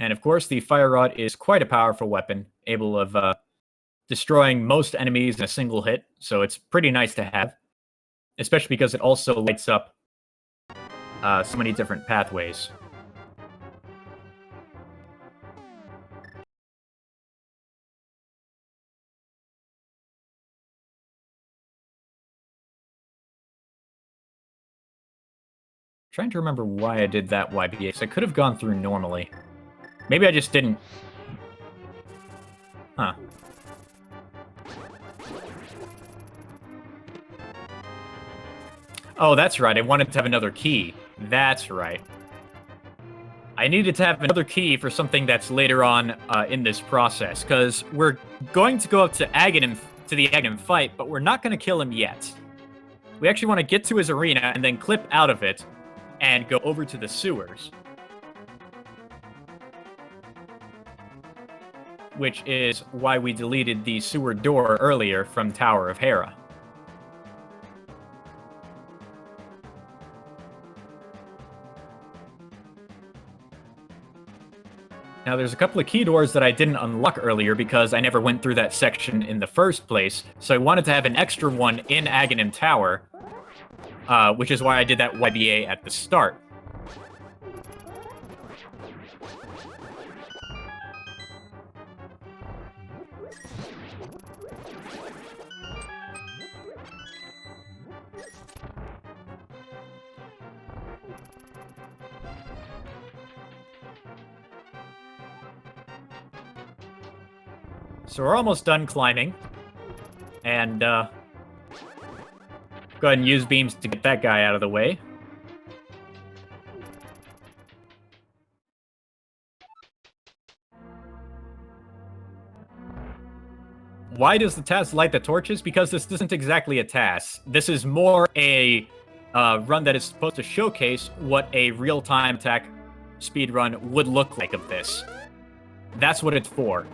And of course, the fire rod is quite a powerful weapon, able of destroying most enemies in a single hit, so it's pretty nice to have, especially because it also lights up so many different pathways. Trying to remember why I did that YBA, because I could have gone through normally. Maybe I just didn't. Huh. Oh, that's right. I wanted to have another key. That's right. I needed to have another key for something that's later on in this process, because we're going to go up to Agahnim, to the Agahnim fight, but we're not going to kill him yet. We actually want to get to his arena and then clip out of it and go over to the sewers. Which is why we deleted the sewer door earlier from Tower of Hera. Now, there's a couple of key doors that I didn't unlock earlier because I never went through that section in the first place, so I wanted to have an extra one in Agahnim Tower, which is why I did that YBA at the start. So we're almost done climbing, and go ahead and use beams to get that guy out of the way. Why does the TAS light the torches? Because this isn't exactly a TAS. This is more a run that is supposed to showcase what a real-time attack speedrun would look like of this. That's what it's for.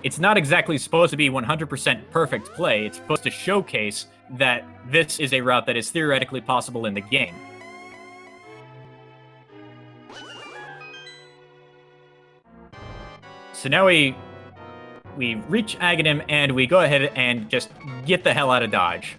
It's not exactly supposed to be 100% perfect play. It's supposed to showcase that this is a route that is theoretically possible in the game. So now we reach Agahnim and we go ahead and just get the hell out of Dodge.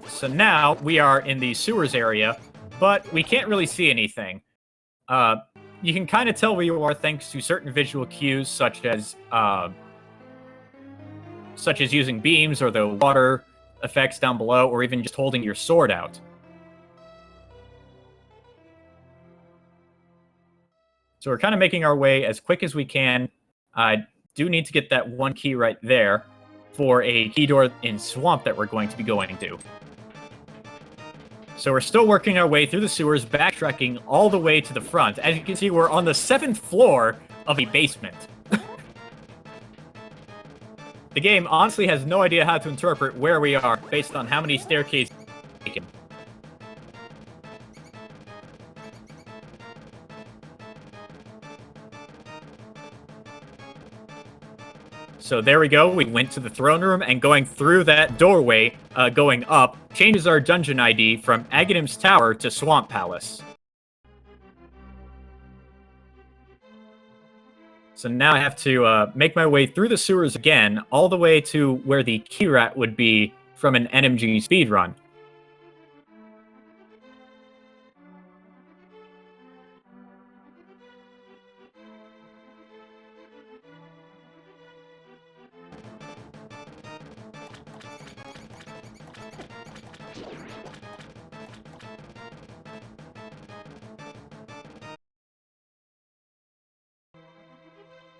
So now we are in the sewers area, but we can't really see anything. You can kind of tell where you are thanks to certain visual cues, such as using beams or the water effects down below, or even just holding your sword out. So we're kind of making our way as quick as we can. I do need to get that one key right there for a key door in Swamp that we're going to be going to. So we're still working our way through the sewers, backtracking all the way to the front. As you can see, we're on the 7th floor of a basement. The game honestly has no idea how to interpret where we are based on how many staircases we've taken. So there we go. We went to the throne room, and going through that doorway, going up, changes our dungeon ID from Agahnim's Tower to Swamp Palace. So now I have to make my way through the sewers again, all the way to where the key rat would be from an NMG speedrun.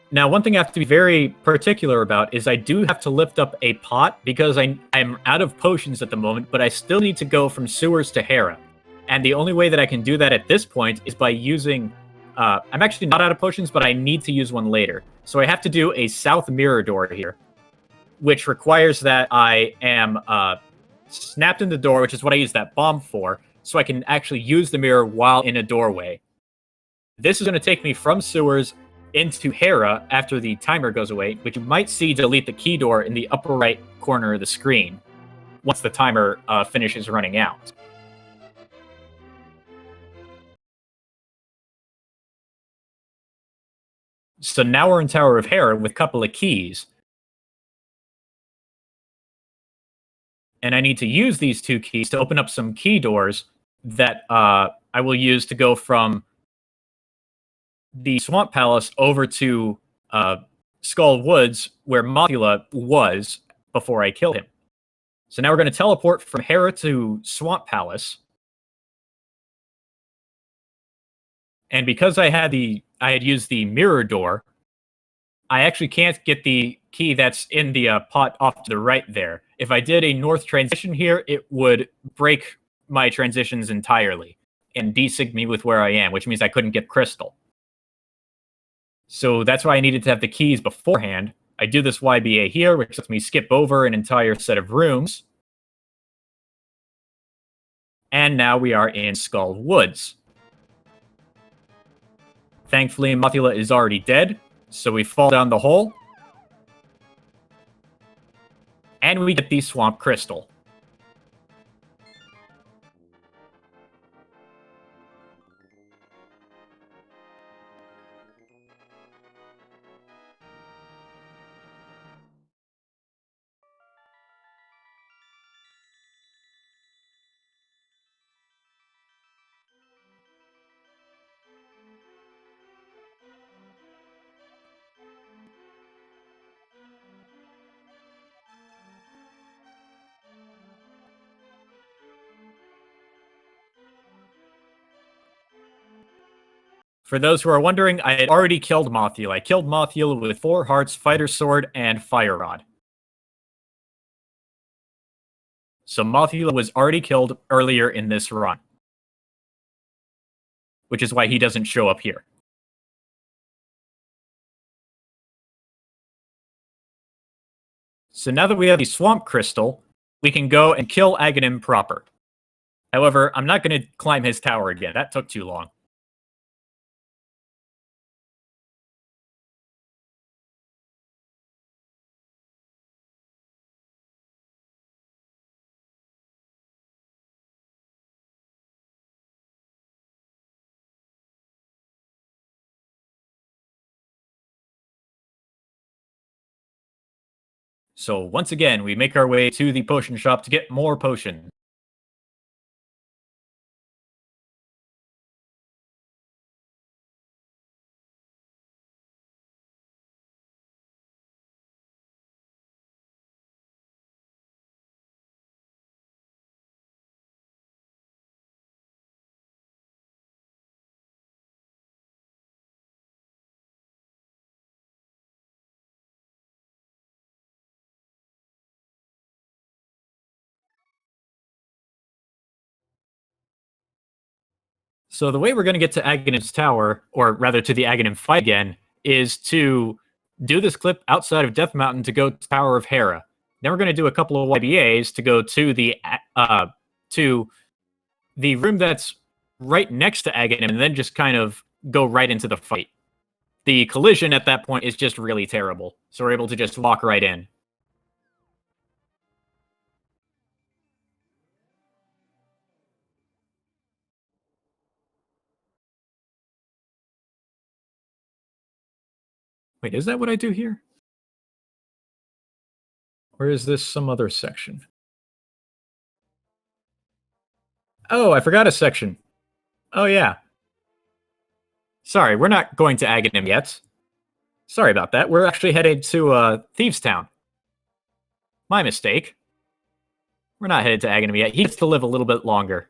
Now, one thing I have to be very particular about is I do have to lift up a pot because I'm out of potions at the moment, but I still need to go from sewers to Hera. And the only way that I can do that at this point is by using... I'm actually not out of potions, but I need to use one later. So I have to do a south mirror door here, which requires that I am snapped in the door, which is what I use that bomb for, so I can actually use the mirror while in a doorway. This is going to take me from sewers into Hera after the timer goes away, which you might see delete the key door in the upper right corner of the screen once the timer finishes running out. So now we're in Tower of Hera with a couple of keys. And I need to use these two keys to open up some key doors that I will use to go from the Swamp Palace over to Skull Woods, where Mothula was before I killed him. So now we're going to teleport from Hera to Swamp Palace. And because I had used the mirror door, I actually can't get the key that's in the pot off to the right there. If I did a north transition here, it would break my transitions entirely and desync me with where I am, which means I couldn't get crystal. So that's why I needed to have the keys beforehand. I do this YBA here, which lets me skip over an entire set of rooms. And now we are in Skull Woods. Thankfully, Mothula is already dead, so we fall down the hole. And we get the Swamp Crystal. For those who are wondering, I had already killed Mothula. I killed Mothula with 4 hearts, Fighter Sword, and Fire Rod. So Mothula was already killed earlier in this run. Which is why he doesn't show up here. So now that we have the Swamp Crystal, we can go and kill Agahnim proper. However, I'm not going to climb his tower again. That took too long. So once again, we make our way to the potion shop to get more potions. So the way we're going to get to Aghanim's tower, or rather to the Aghanim fight again, is to do this clip outside of Death Mountain to go to Tower of Hera. Then we're going to do a couple of YBAs to go to the room that's right next to Aghanim, and then just kind of go right into the fight. The collision at that point is just really terrible, so we're able to just walk right in. Wait, is that what I do here? Or is this some other section? Oh, I forgot a section. Oh, yeah. Sorry, we're not going to Agahnim yet. Sorry about that. We're actually headed to Thieves Town. My mistake. We're not headed to Agahnim yet. He gets to live a little bit longer.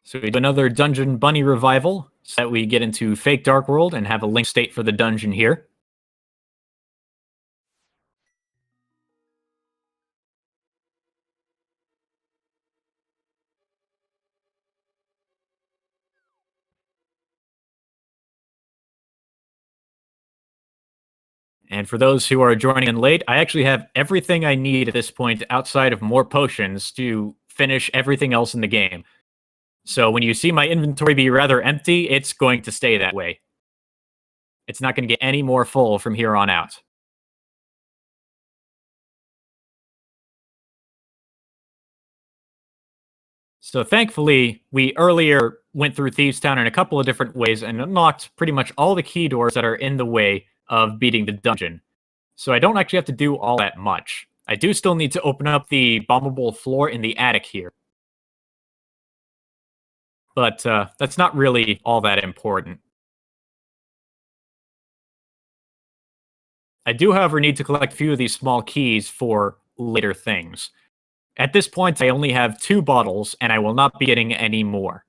So we do another Dungeon Bunny revival, so that we get into Fake Dark World and have a link state for the dungeon here. And for those who are joining in late, I actually have everything I need at this point outside of more potions to finish everything else in the game. So when you see my inventory be rather empty, it's going to stay that way. It's not going to get any more full from here on out. So thankfully, we earlier went through Thieves Town in a couple of different ways and unlocked pretty much all the key doors that are in the way of beating the dungeon. So I don't actually have to do all that much. I do still need to open up the bombable floor in the attic here. But that's not really all that important. I do, however, need to collect a few of these small keys for later things. At this point, I only have 2 bottles, and I will not be getting any more.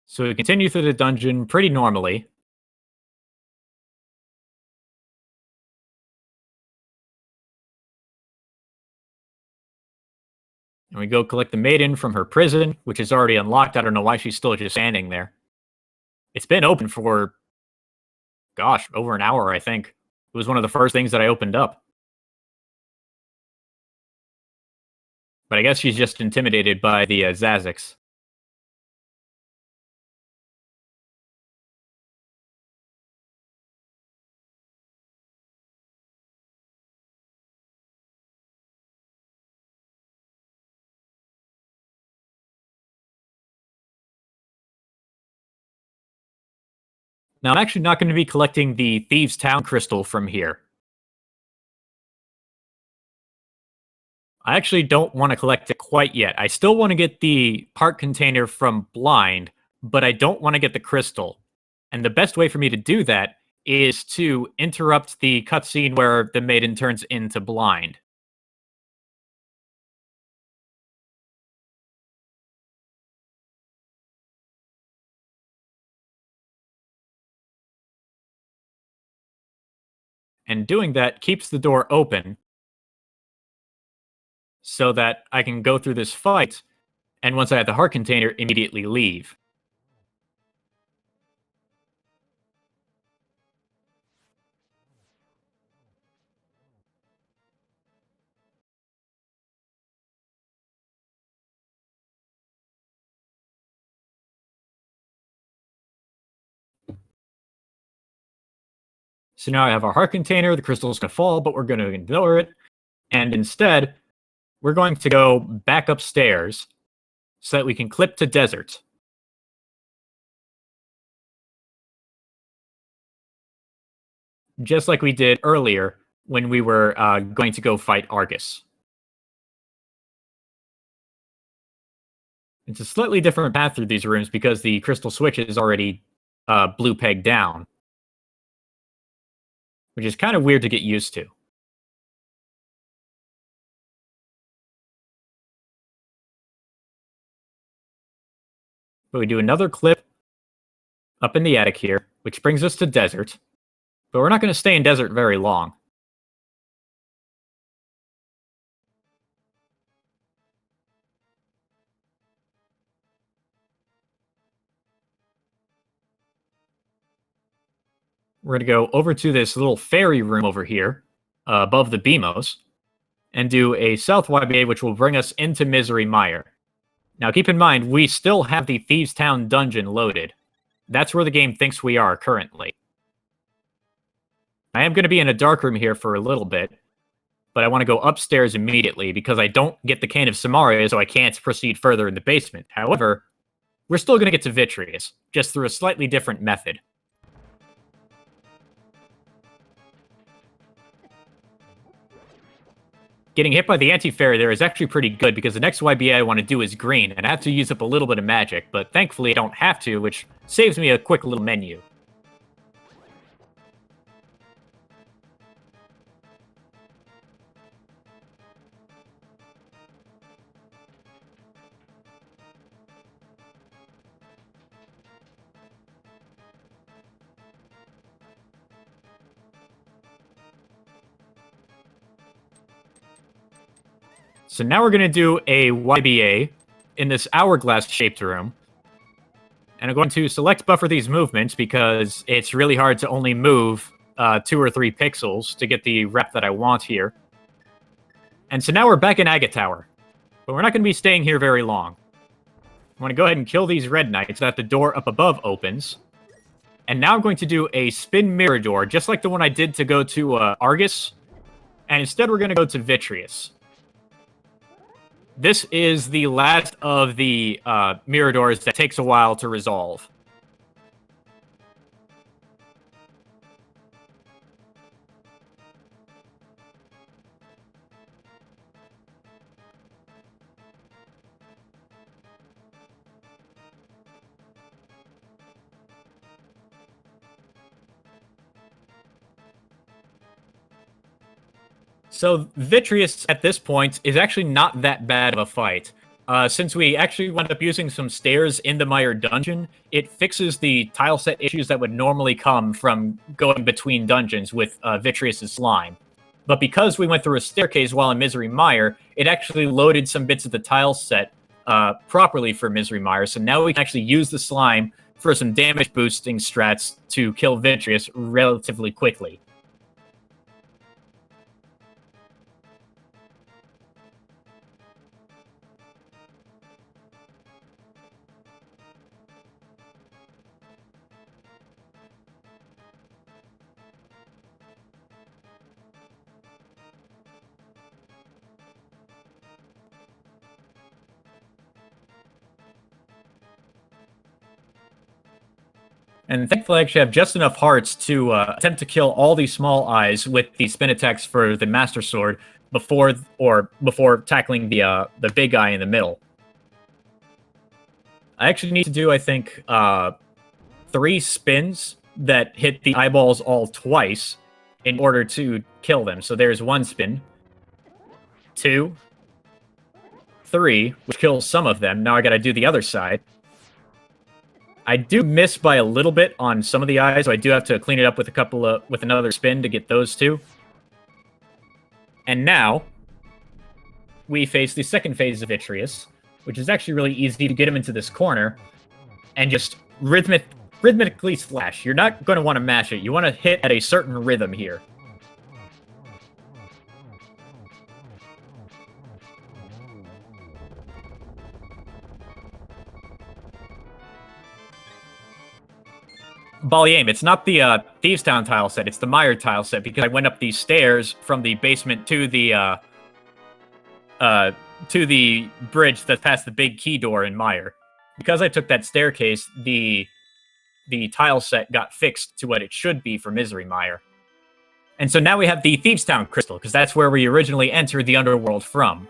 So we continue through the dungeon pretty normally. And we go collect the maiden from her prison, which is already unlocked. I don't know why she's still just standing there. It's been open for, gosh, over an hour, I think. It was one of the first things that I opened up. But I guess she's just intimidated by the Zaziks. Now, I'm actually not going to be collecting the Thieves Town crystal from here. I actually don't want to collect it quite yet. I still want to get the heart container from Blind, but I don't want to get the crystal. And the best way for me to do that is to interrupt the cutscene where the maiden turns into Blind. And doing that keeps the door open so that I can go through this fight, and once I have the heart container, immediately leave. So now I have our heart container, the crystal's going to fall, but we're going to ignore it. And instead, we're going to go back upstairs so that we can clip to desert. Just like we did earlier when we were going to go fight Argus. It's a slightly different path through these rooms because the crystal switch is already blue pegged down, which is kind of weird to get used to. But we do another clip up in the attic here, which brings us to desert. But we're not going to stay in desert very long. We're going to go over to this little fairy room over here, above the Bimos, and do a South YBA, which will bring us into Misery Mire. Now, keep in mind, we still have the Thieves Town dungeon loaded. That's where the game thinks we are currently. I am going to be in a dark room here for a little bit, but I want to go upstairs immediately because I don't get the Cane of Samaria, so I can't proceed further in the basement. However, we're still going to get to Vitreous, just through a slightly different method. Getting hit by the anti-fairy there is actually pretty good because the next YBA I want to do is green, and I have to use up a little bit of magic, but thankfully I don't have to, which saves me a quick little menu. So now we're going to do a YBA in this hourglass-shaped room. And I'm going to select buffer these movements because it's really hard to only move 2 or 3 pixels to get the rep that I want here. And so now we're back in Aga Tower. But we're not going to be staying here very long. I want to go ahead and kill these red knights so that the door up above opens. And now I'm going to do a spin mirror door, just like the one I did to go to Argus. And instead we're going to go to Vitreous. This is the last of the mirror doors that takes a while to resolve. So Vitreous at this point is actually not that bad of a fight. Since we actually wound up using some stairs in the Mire dungeon, it fixes the tile set issues that would normally come from going between dungeons with Vitreous' slime. But because we went through a staircase while in Misery Mire, it actually loaded some bits of the tile set properly for Misery Mire, so now we can actually use the slime for some damage boosting strats to kill Vitreous relatively quickly. And thankfully, I actually have just enough hearts to attempt to kill all these small eyes with the spin attacks for the Master Sword before tackling the big eye in the middle. I actually need to do, I think, 3 spins that hit the eyeballs all twice in order to kill them. So there's 1 spin, 2, 3, which kills some of them. Now I gotta do the other side. I do miss by a little bit on some of the eyes, so I do have to clean it up with with another spin to get those 2. And now we face the second phase of Vitreous, which is actually really easy to get him into this corner and just rhythmically slash. You're not going to want to mash it. You want to hit at a certain rhythm here. Balyaim, it's not the Thieves Town tile set, it's the Mire tile set, because I went up these stairs from the basement to the bridge that's past the big key door in Mire. Because I took that staircase, the tile set got fixed to what it should be for Misery Mire. And so now we have the Thieves Town crystal, because that's where we originally entered the underworld from.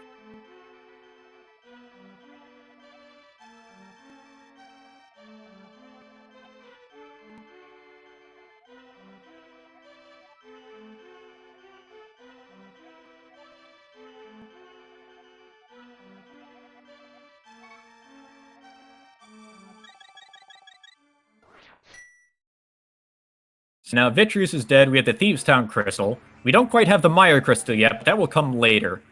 So now Vitreous is dead, we have the Thieves Town crystal. We don't quite have the Mire crystal yet, but that will come later.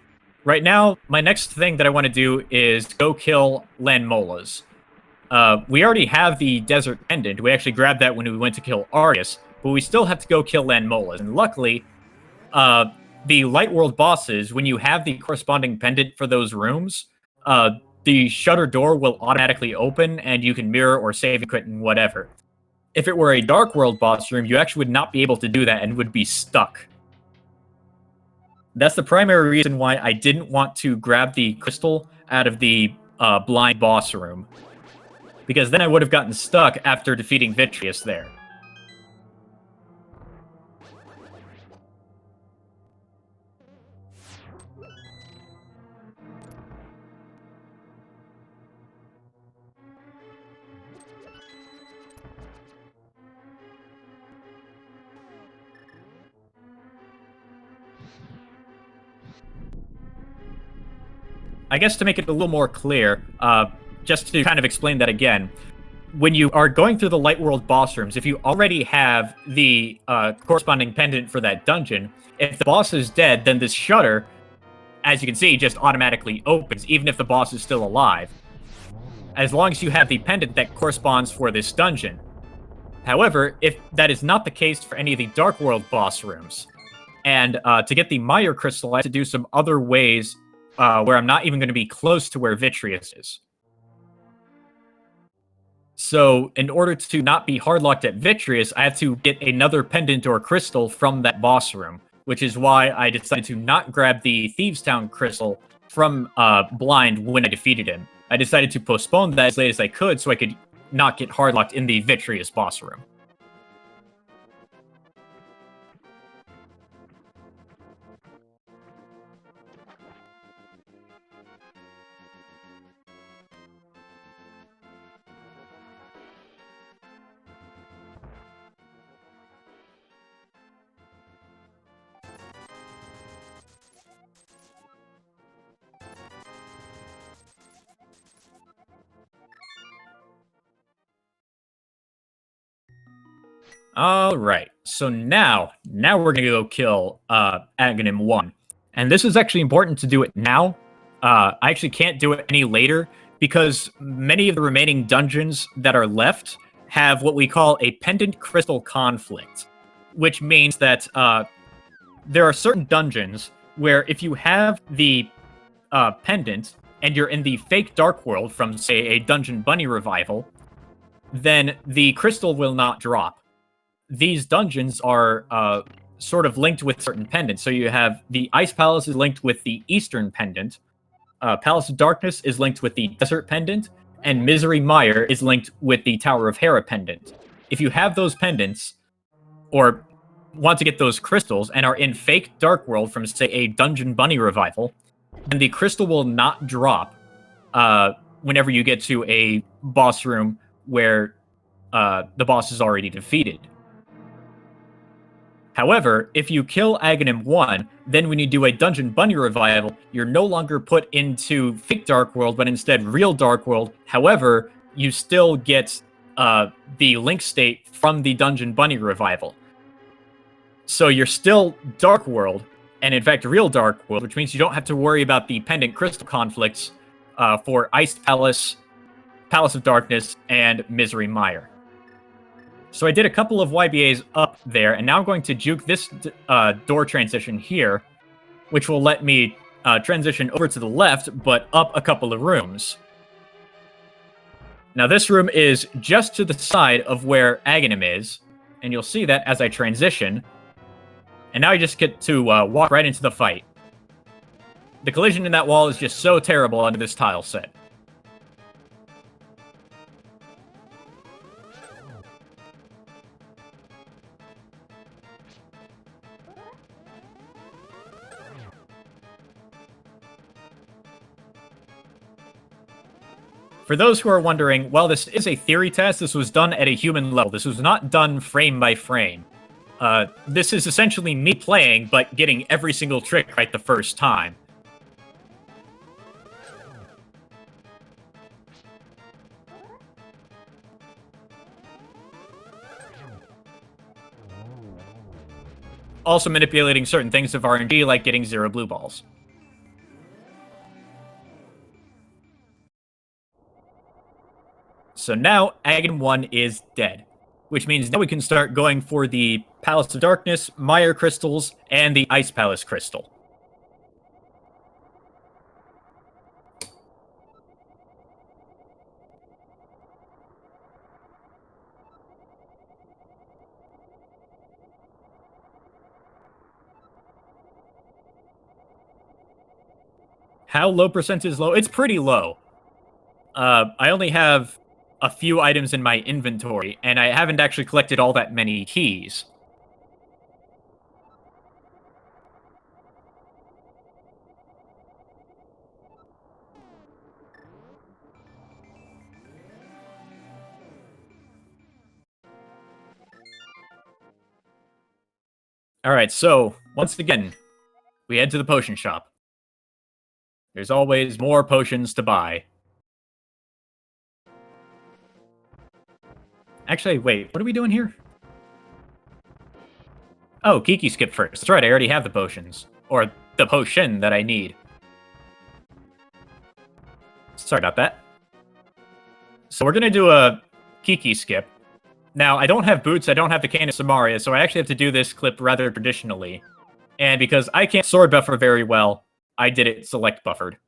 Right now, my next thing that I want to do is go kill Lanmolas. We already have the Desert Pendant. We actually grabbed that when we went to kill Argus, but we still have to go kill Landmolas. And luckily, the Light World bosses, when you have the corresponding pendant for those rooms, the shutter door will automatically open, and you can mirror or save and quit and whatever. If it were a Dark World boss room, you actually would not be able to do that and would be stuck. That's the primary reason why I didn't want to grab the crystal out of the blind boss room, because then I would have gotten stuck after defeating Vitreous there. I guess to make it a little more clear, just to kind of explain that again, when you are going through the Light World boss rooms, if you already have the corresponding pendant for that dungeon, if the boss is dead, then this shutter, as you can see, just automatically opens, even if the boss is still alive, as long as you have the pendant that corresponds for this dungeon. However, if that is not the case for any of the Dark World boss rooms, and to get the Mire crystal, I have to do some other ways where I'm not even going to be close to where Vitreous is. So, in order to not be hardlocked at Vitreous, I have to get another pendant or crystal from that boss room, which is why I decided to not grab the Thieves Town crystal from Blind when I defeated him. I decided to postpone that as late as I could so I could not get hardlocked in the Vitreous boss room. All right, so now we're gonna go kill Agahnim 1. And this is actually important to do it now. I actually can't do it any later because many of the remaining dungeons that are left have what we call a pendant crystal conflict, which means that there are certain dungeons where if you have the pendant and you're in the fake Dark World from, say, a Dungeon Bunny revival, then the crystal will not drop. These dungeons are sort of linked with certain pendants. So you have the Ice Palace is linked with the Eastern Pendant, Palace of Darkness is linked with the Desert Pendant, and Misery Mire is linked with the Tower of Hera Pendant. If you have those pendants, or want to get those crystals, and are in fake Dark World from, say, a Dungeon Bunny revival, then the crystal will not drop whenever you get to a boss room where the boss is already defeated. However, if you kill Agahnim 1, then when you do a Dungeon Bunny revival, you're no longer put into fake Dark World, but instead real Dark World. However, you still get the link state from the Dungeon Bunny revival. So you're still Dark World, and in fact real Dark World, which means you don't have to worry about the pendant crystal conflicts for Ice Palace, Palace of Darkness, and Misery Mire. So I did a couple of YBAs up there, and now I'm going to juke this door transition here, which will let me transition over to the left, but up a couple of rooms. Now this room is just to the side of where Agahnim is, and you'll see that as I transition. And now I just get to walk right into the fight. The collision in that wall is just so terrible under this tile set. For those who are wondering, well, this is a theory test. This was done at a human level. This was not done frame by frame. This is essentially me playing, but getting every single trick right the first time. Also manipulating certain things of RNG, like getting 0 blue balls. So now, Agahnim 1 is dead. which means now we can start going for the Palace of Darkness, Mire crystals, and the Ice Palace crystal. How low percent is low? It's pretty low. I only have a few items in my inventory, and I haven't actually collected all that many keys. Alright, so, once again, we head to the potion shop. There's always more potions to buy. Actually, wait, what are we doing here? Oh, Kiki skipped first. That's right, I already have the potions. Or the potion that I need. Sorry about that. So we're gonna do a Kiki skip. Now, I don't have boots, I don't have the Cane of Samaria, so I actually have to do this clip rather traditionally. And because I can't sword buffer very well, I did it select buffered.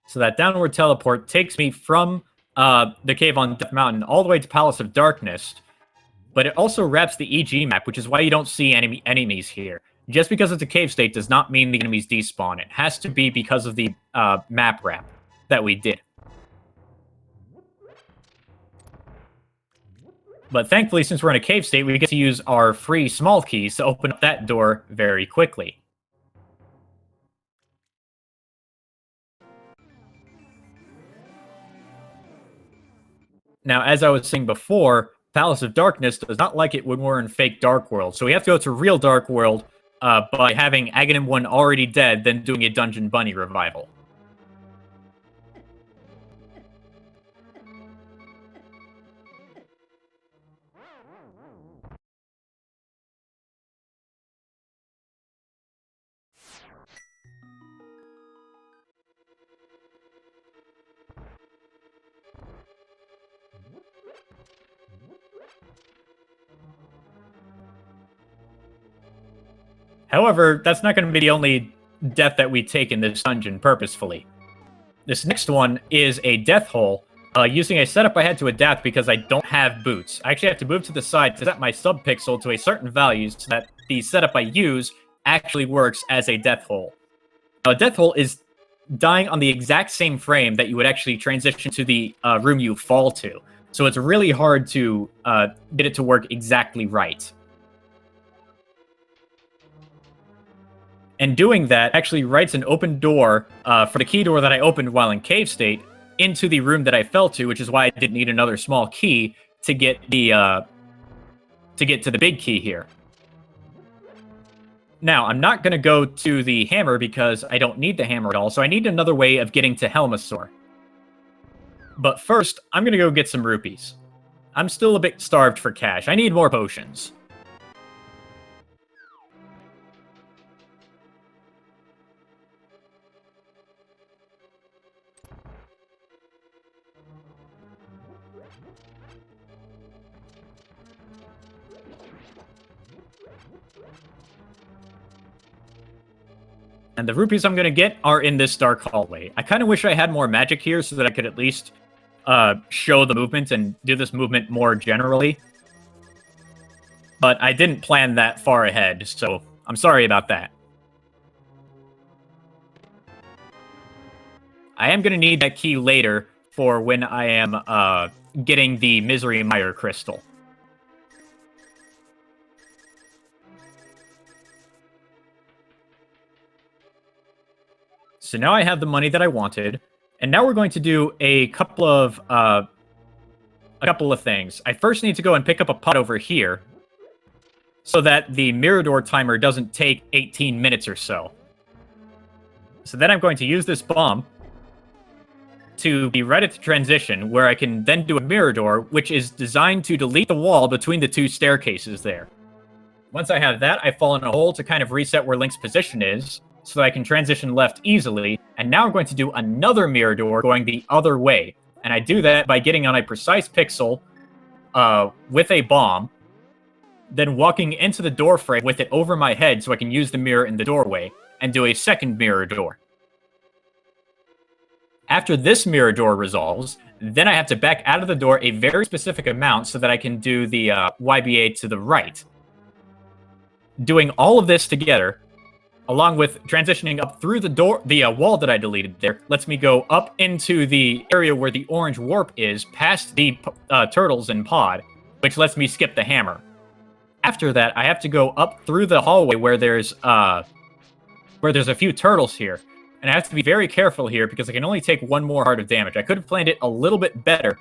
So that downward teleport takes me from the cave on Death Mountain all the way to Palace of Darkness, but it also wraps the EG map, which is why you don't see enemies here. Just because it's a cave state does not mean the enemies despawn. It has to be because of the map wrap that we did. But thankfully, since we're in a cave state, we get to use our free small keys to open up that door very quickly. Now, as I was saying before, Palace of Darkness does not like it when we're in fake Dark World. So we have to go to real Dark World by having Agahnim 1 already dead, then doing a Dungeon Bunny revival. However, that's not going to be the only death that we take in this dungeon purposefully. This next one is a death hole, using a setup I had to adapt because I don't have boots. I actually have to move to the side to set my subpixel to a certain value so that the setup I use actually works as a death hole. Now, a death hole is dying on the exact same frame that you would actually transition to the room you fall to. So it's really hard to get it to work exactly right. And doing that actually writes an open door for the key door that I opened while in cave state into the room that I fell to, which is why I didn't need another small key to get the to the big key here. Now, I'm not going to go to the hammer because I don't need the hammer at all, so I need another way of getting to Helmasaur. But first, I'm going to go get some rupees. I'm still a bit starved for cash. I need more potions. And the rupees I'm going to get are in this dark hallway. I kind of wish I had more magic here so that I could at least show the movement and do this movement more generally. But I didn't plan that far ahead, so I'm sorry about that. I am going to need that key later for when I am getting the Misery Mire crystal. So now I have the money that I wanted, and now we're going to do a couple of things. I first need to go and pick up a pot over here, so that the Mirador timer doesn't take 18 minutes or so. So then I'm going to use this bomb to be ready to transition, where I can then do a mirror door, which is designed to delete the wall between the two staircases there. Once I have that, I fall in a hole to kind of reset where Link's position is, so that I can transition left easily, and now I'm going to do another mirror door going the other way. And I do that by getting on a precise pixel with a bomb, then walking into the door frame with it over my head so I can use the mirror in the doorway, and do a second mirror door. After this mirror door resolves, then I have to back out of the door a very specific amount so that I can do the YBA to the right. Doing all of this together, along with transitioning up through the wall that I deleted there, lets me go up into the area where the orange warp is, past the turtles and pod, which lets me skip the hammer. After that, I have to go up through the hallway where there's a few turtles here. And I have to be very careful here because I can only take one more heart of damage. I could have planned it a little bit better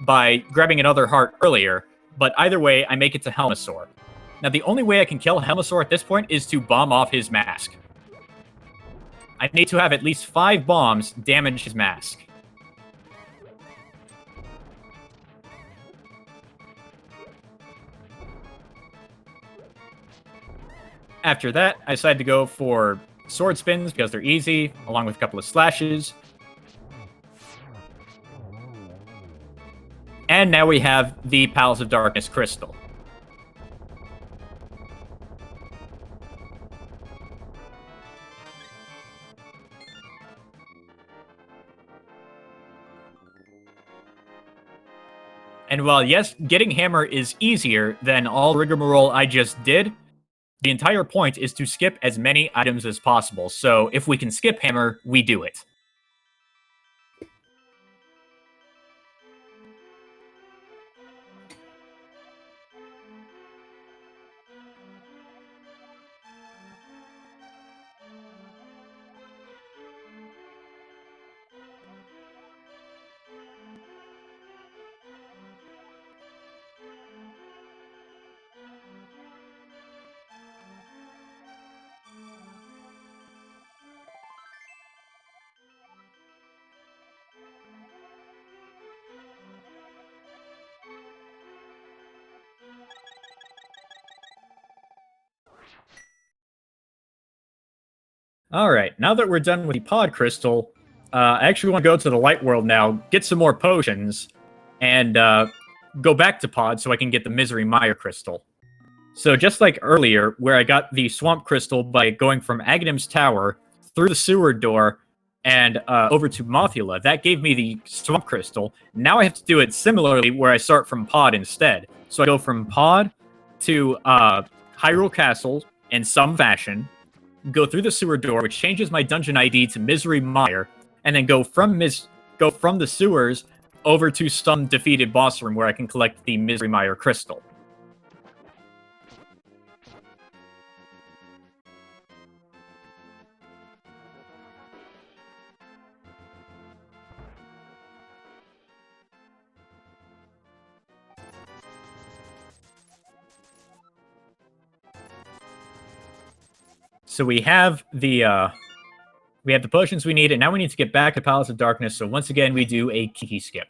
by grabbing another heart earlier, but either way, I make it to Helmasaur. Now, the only way I can kill Helmasaur at this point is to bomb off his mask. I need to have at least 5 bombs damage his mask. After that, I decide to go for sword spins because they're easy, along with a couple of slashes. And now we have the Palace of Darkness crystal. And while, yes, getting hammer is easier than all the rigmarole I just did, the entire point is to skip as many items as possible. So if we can skip hammer, we do it. Alright, now that we're done with the pod crystal, I actually want to go to the light world now, get some more potions, and go back to pod so I can get the Misery Mire crystal. So just like earlier, where I got the swamp crystal by going from Aghahnim's tower, through the sewer door, and over to Mothula, that gave me the swamp crystal. Now I have to do it similarly, where I start from pod instead. So I go from pod to Hyrule Castle in some fashion, go through the sewer door, which changes my dungeon ID to Misery Mire, and then go from the sewers over to some defeated boss room where I can collect the Misery Mire crystal. So we have the potions we need, and now we need to get back to Palace of Darkness. So once again, we do a Kiki skip.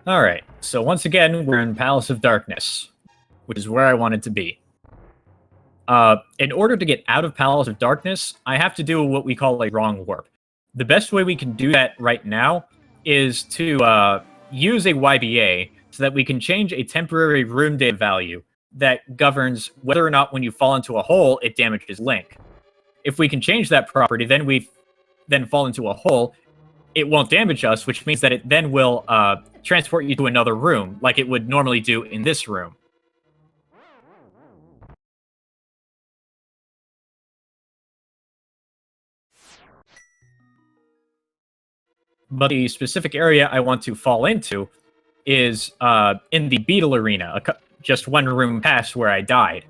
Alright, so once again, we're in Palace of Darkness, which is where I wanted to be. In order to get out of Palace of Darkness, I have to do what we call a wrong warp. The best way we can do that right now is to use a YBA so that we can change a temporary room data value that governs whether or not when you fall into a hole, it damages Link. If we can change that property, then we then fall into a hole, it won't damage us, which means that it then will transport you to another room, like it would normally do in this room. But the specific area I want to fall into is in the Beetle Arena, just one room past where I died.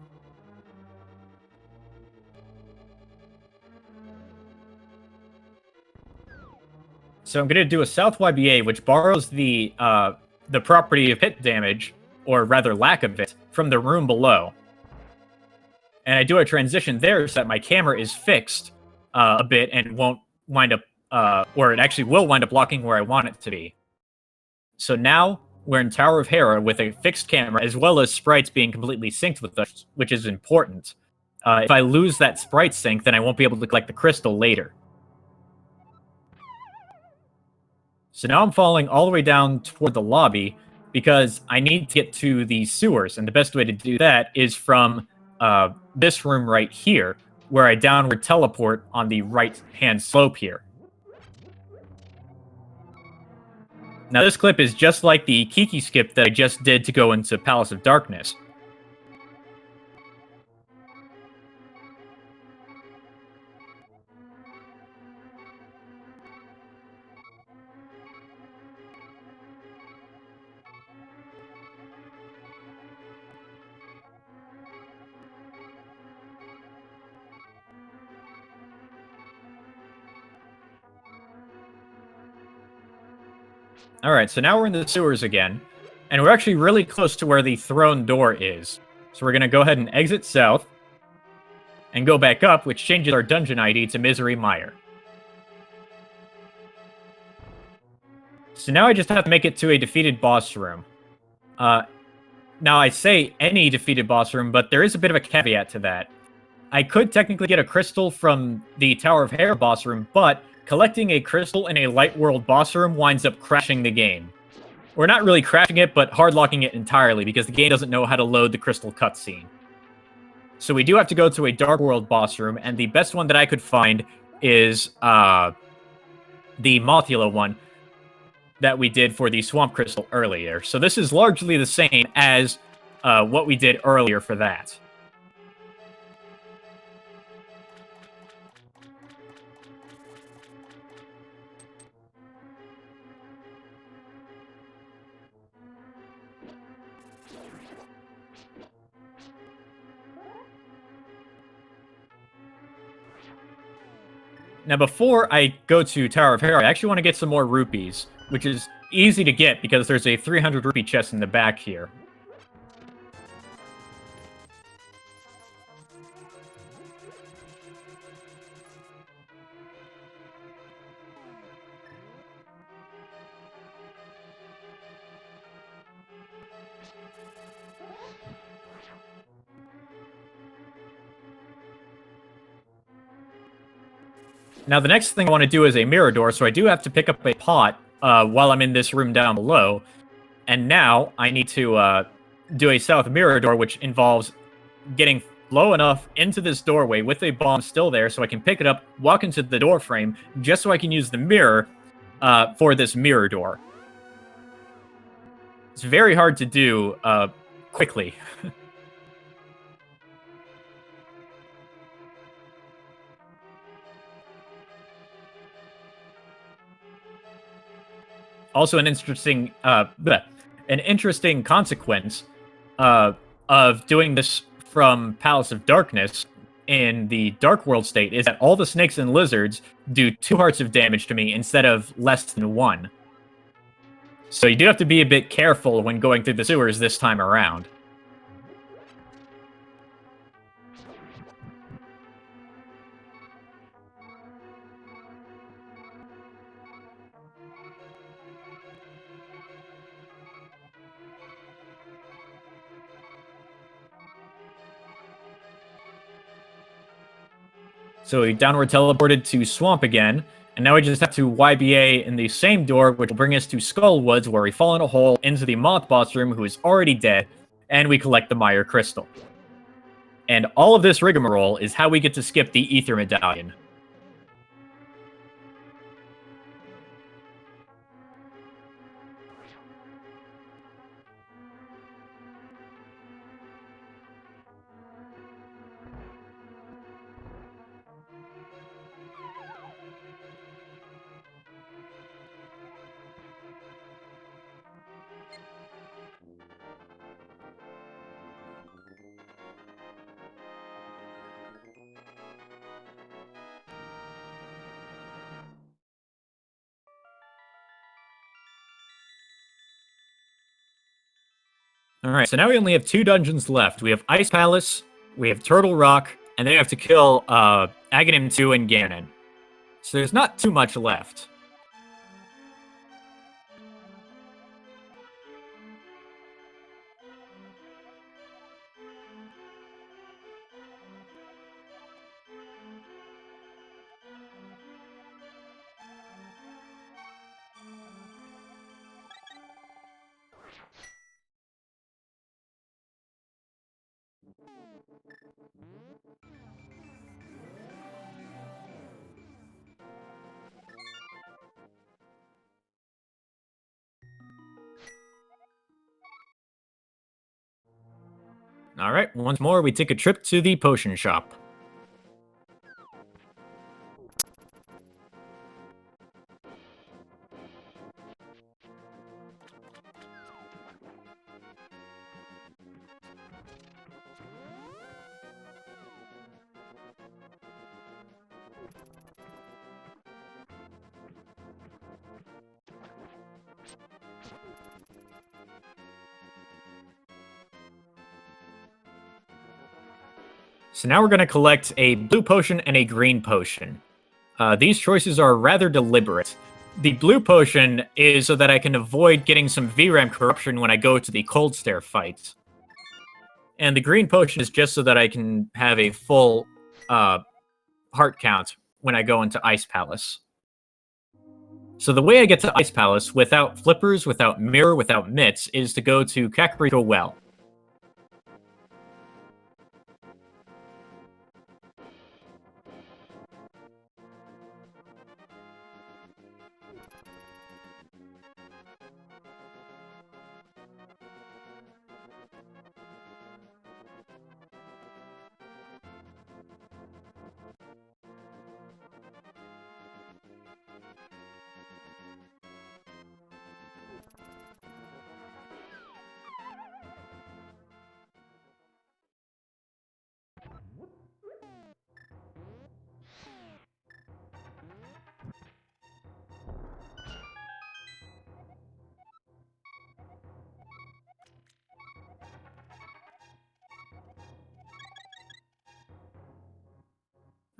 So I'm going to do a South YBA, which borrows the property of hit damage, or rather lack of it, from the room below. And I do a transition there so that my camera is fixed a bit and won't wind up, or it actually will wind up blocking where I want it to be. So now we're in Tower of Hera with a fixed camera, as well as sprites being completely synced with us, which is important. If I lose that sprite sync, then I won't be able to collect the crystal later. So now I'm falling all the way down toward the lobby because I need to get to the sewers, and the best way to do that is from this room right here, where I downward teleport on the right-hand slope here. Now this clip is just like the Kiki skip that I just did to go into Palace of Darkness. Alright, so now we're in the sewers again, and we're actually really close to where the throne door is. So we're going to go ahead and exit south, and go back up, which changes our dungeon ID to Misery Mire. So now I just have to make it to a defeated boss room. Now I say any defeated boss room, but there is a bit of a caveat to that. I could technically get a crystal from the Tower of Hera boss room, but collecting a crystal in a Light World boss room winds up crashing the game. Or not really crashing it, but hardlocking it entirely, because the game doesn't know how to load the crystal cutscene. So we do have to go to a Dark World boss room, and the best one that I could find is the Mothula one that we did for the Swamp Crystal earlier. So this is largely the same as what we did earlier for that. Now, before I go to Tower of Hera, I actually want to get some more rupees, which is easy to get because there's a 300 rupee chest in the back here. Now, the next thing I want to do is a mirror door, so I do have to pick up a pot while I'm in this room down below. And now I need to do a south mirror door, which involves getting low enough into this doorway with a bomb still there so I can pick it up, walk into the door frame, just so I can use the mirror for this mirror door. It's very hard to do quickly. Also, an interesting consequence of doing this from Palace of Darkness in the Dark World state is that all the snakes and lizards do 2 hearts of damage to me instead of less than 1. So you do have to be a bit careful when going through the sewers this time around. So we downward teleported to Swamp again, and now we just have to YBA in the same door, which will bring us to Skull Woods, where we fall in a hole into the Moth Boss room, who is already dead, and we collect the Mire Crystal. And all of this rigmarole is how we get to skip the Ether Medallion. Alright, so now we only have 2 dungeons left. We have Ice Palace, we have Turtle Rock, and then we have to kill Agahnim 2 and Ganon. So there's not too much left. Alright, once more, we take a trip to the potion shop. So now we're going to collect a blue potion and a green potion. These choices are rather deliberate. The blue potion is so that I can avoid getting some VRAM corruption when I go to the Cold Stare fight. And the green potion is just so that I can have a full heart count when I go into Ice Palace. So the way I get to Ice Palace without flippers, without Mire, without mitts, is to go to Kakariko Well.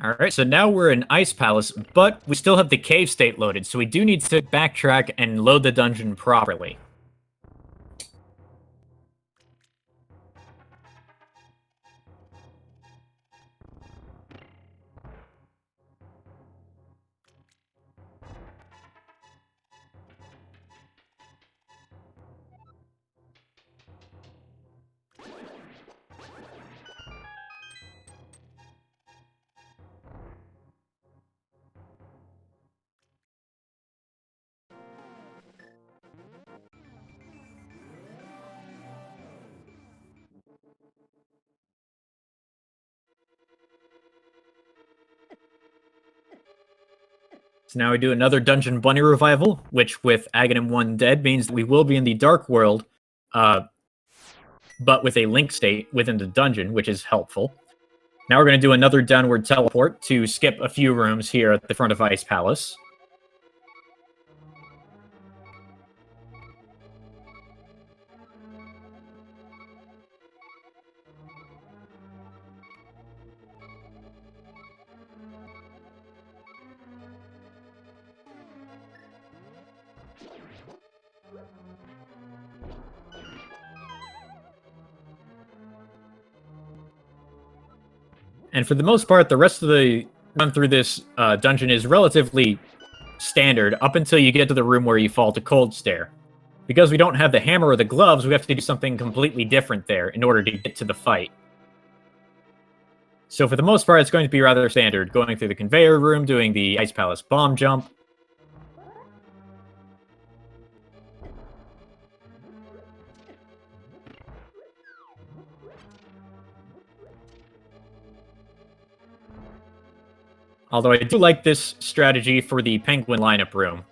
Alright, so now we're in Ice Palace, but we still have the cave state loaded, so we do need to backtrack and load the dungeon properly. So now we do another Dungeon Bunny revival, which with Agahnim 1 dead means that we will be in the Dark World, but with a link state within the dungeon, which is helpful. Now we're going to do another downward teleport to skip a few rooms here at the front of Ice Palace. And for the most part, the rest of the run through this dungeon is relatively standard up until you get to the room where you fall to cold stare. Because we don't have the hammer or the gloves, we have to do something completely different there in order to get to the fight. So for the most part, it's going to be rather standard, going through the conveyor room, doing the Ice Palace bomb jump. Although I do like this strategy for the penguin lineup room.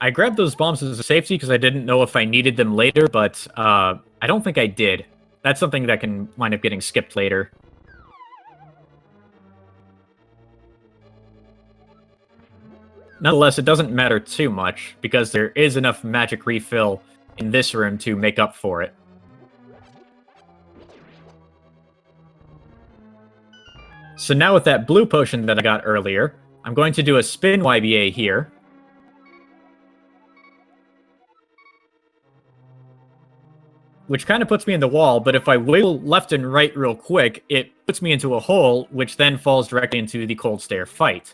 I grabbed those bombs as a safety because I didn't know if I needed them later, but I don't think I did. That's something that can wind up getting skipped later. Nonetheless, it doesn't matter too much, because there is enough magic refill in this room to make up for it. So now with that blue potion that I got earlier, I'm going to do a spin YBA here. Which kind of puts me in the wall, but if I wiggle left and right real quick, it puts me into a hole, which then falls directly into the cold stare fight.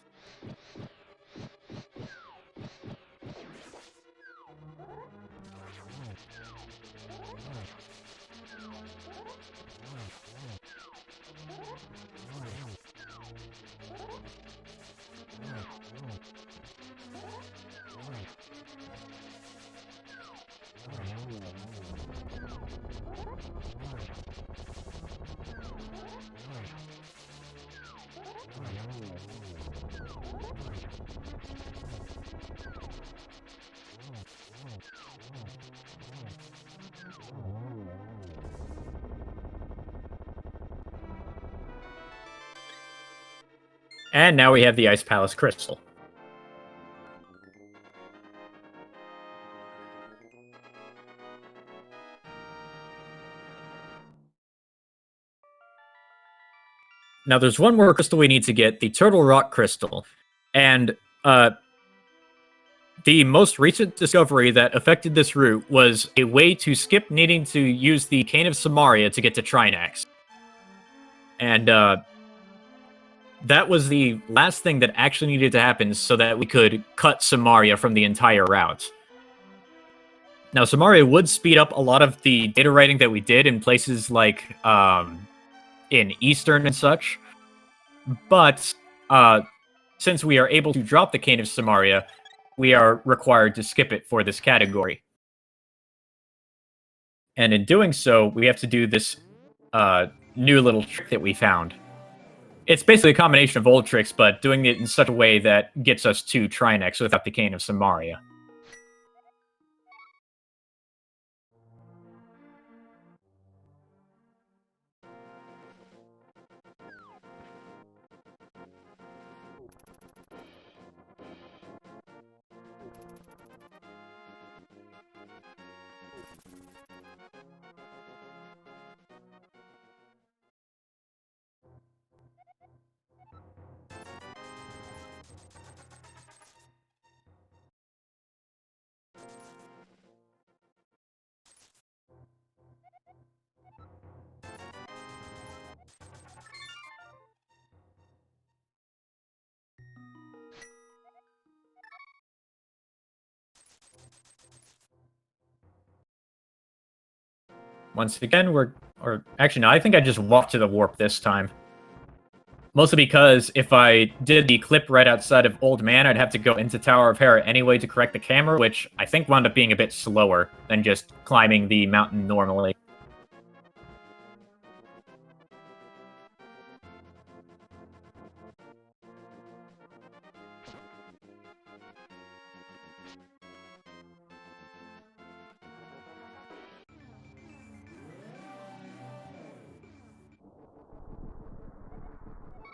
And now we have the Ice Palace Crystal. Now there's one more crystal we need to get, the Turtle Rock Crystal. And the most recent discovery that affected this route was a way to skip needing to use the Cane of Samaria to get to Trinax. And that was the last thing that actually needed to happen so that we could cut Samaria from the entire route. Now, Samaria would speed up a lot of the data writing that we did in places like in Eastern and such, but since we are able to drop the Cane of Samaria, we are required to skip it for this category. And in doing so, we have to do this new little trick that we found. It's basically a combination of old tricks, but doing it in such a way that gets us to Trinex without the Cane of Samaria. Once again, actually, no, I think I just walked to the warp this time. Mostly because if I did the clip right outside of Old Man, I'd have to go into Tower of Hera anyway to correct the camera, which I think wound up being a bit slower than just climbing the mountain normally.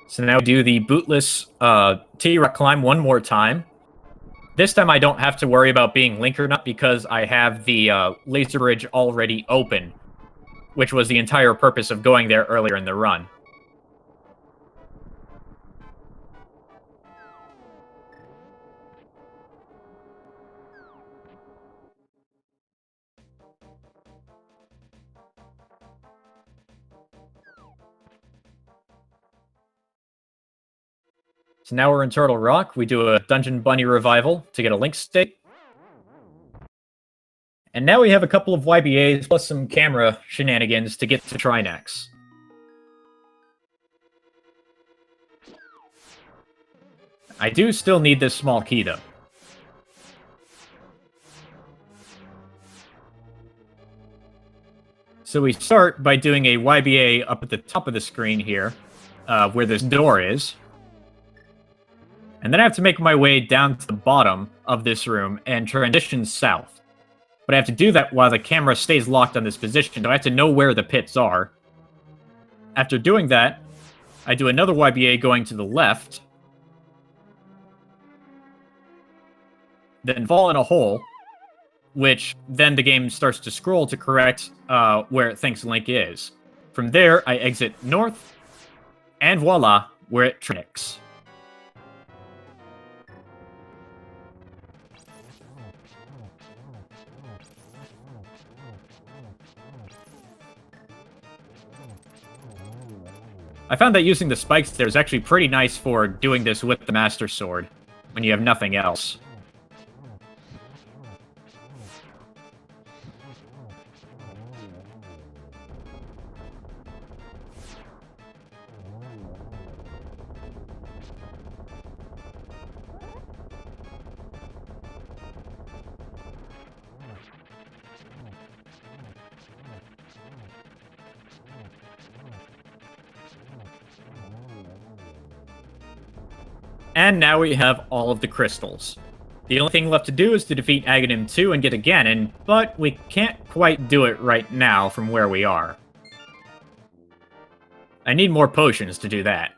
So now do the bootless T-Rock climb one more time. This time I don't have to worry about being linked or not because I have the laser bridge already open, which was the entire purpose of going there earlier in the run. So now we're in Turtle Rock. We do a Dungeon Bunny revival to get a link state. And now we have a couple of YBAs plus some camera shenanigans to get to Trinex. I do still need this small key, though. So we start by doing a YBA up at the top of the screen here, where this door is. And then I have to make my way down to the bottom of this room and transition south. But I have to do that while the camera stays locked on this position, so I have to know where the pits are. After doing that, I do another YBA going to the left, then fall in a hole, which then the game starts to scroll to correct where it thinks Link is. From there, I exit north, and voila, we're at Trinix. I found that using the spikes there is actually pretty nice for doing this with the Master Sword, when you have nothing else. And now we have all of the crystals. The only thing left to do is to defeat Agahnim 2 and get a Ganon, but we can't quite do it right now from where we are. I need more potions to do that.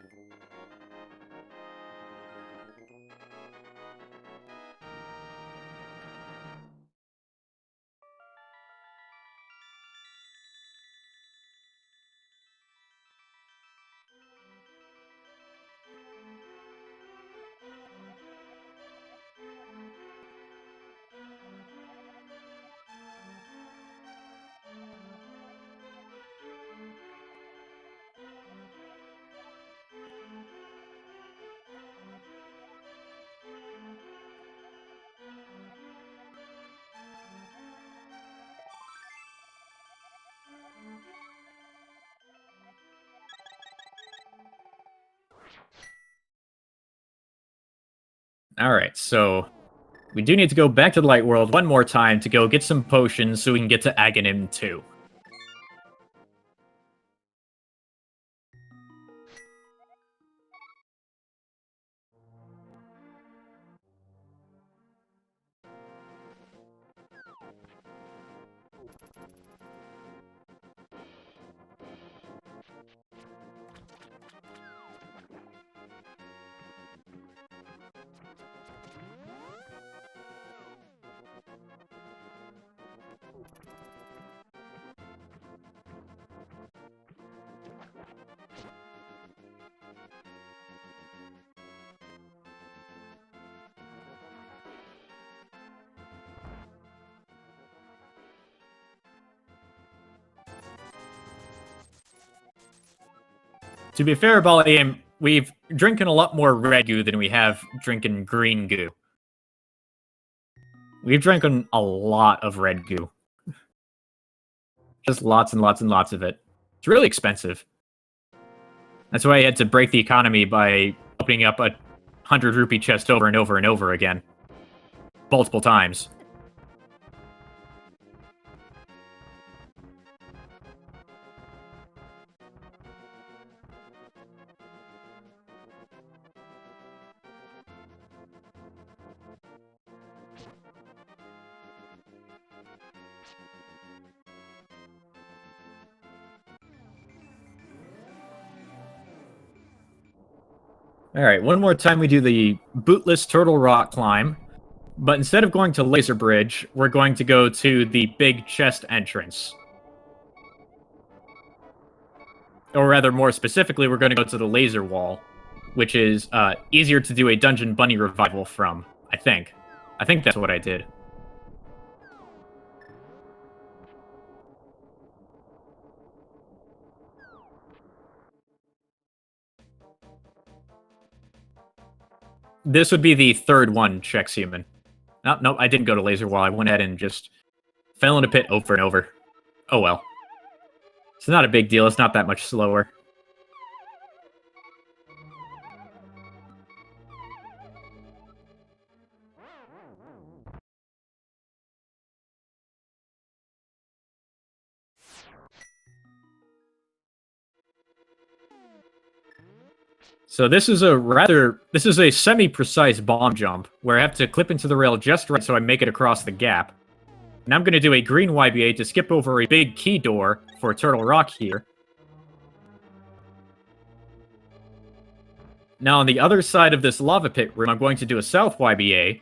Alright, so we do need to go back to the Light World one more time to go get some potions so we can get to Agahnim 2. To be fair about him, we've drinking a lot more red goo than we have drinking green goo. We've drinking a lot of red goo. Just lots and lots and lots of it. It's really expensive. That's why I had to break the economy by opening up a 100 rupee chest over and over and over again. Multiple times. Alright, one more time we do the bootless Turtle Rock climb. But instead of going to Laser Bridge, we're going to go to the big chest entrance. Or rather, more specifically, we're going to go to the Laser Wall, which is easier to do a Dungeon Bunny revival from, I think. I think that's what I did. This would be the third one, checks human. Nope, I didn't go to Laser Wall. I went ahead and just fell in a pit over and over. Oh well. It's not a big deal. It's not that much slower. So this is a semi-precise bomb jump, where I have to clip into the rail just right so I make it across the gap. And I'm going to do a green YBA to skip over a big key door for Turtle Rock here. Now on the other side of this lava pit room, I'm going to do a south YBA,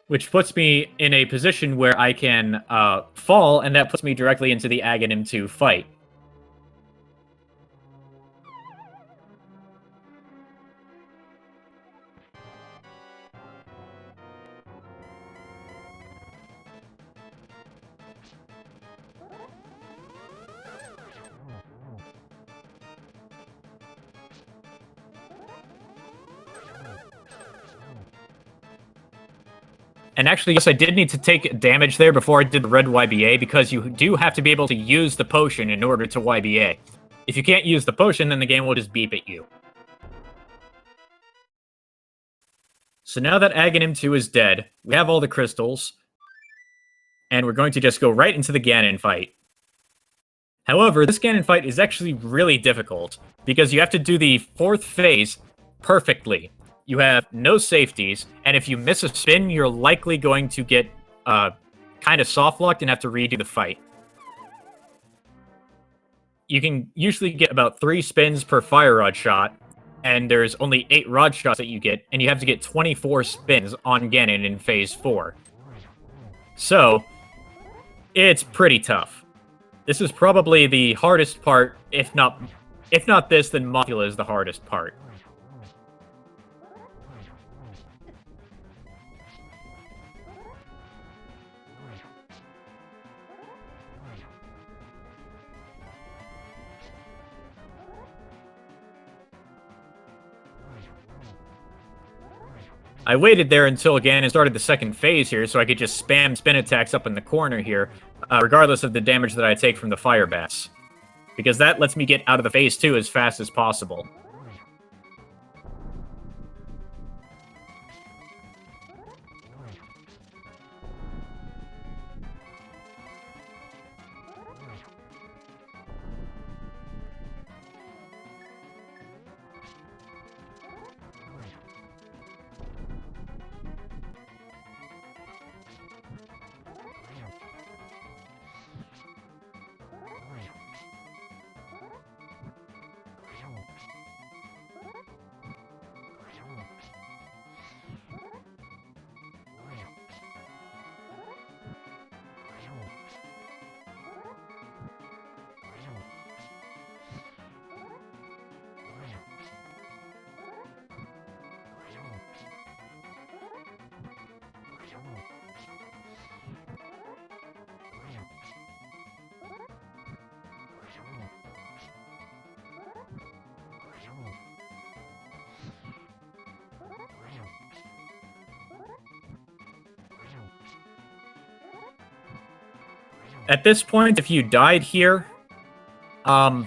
which puts me in a position where I can fall, and that puts me directly into the Agahnim 2 fight. And actually, yes, I did need to take damage there before I did the red YBA, because you do have to be able to use the potion in order to YBA. If you can't use the potion, then the game will just beep at you. So now that Agahnim 2 is dead, we have all the crystals, and we're going to just go right into the Ganon fight. However, this Ganon fight is actually really difficult, because you have to do the fourth phase perfectly. You have no safeties, and if you miss a spin, you're likely going to get kind of soft-locked and have to redo the fight. You can usually get about 3 spins per fire rod shot, and there's only 8 rod shots that you get, and you have to get 24 spins on Ganon in Phase 4. So, it's pretty tough. This is probably the hardest part, if not this, then Mothula is the hardest part. I waited there until Ganon started the second phase here, so I could just spam spin attacks up in the corner here, regardless of the damage that I take from the fire bats. Because that lets me get out of the phase 2 as fast as possible. At this point, if you died here, I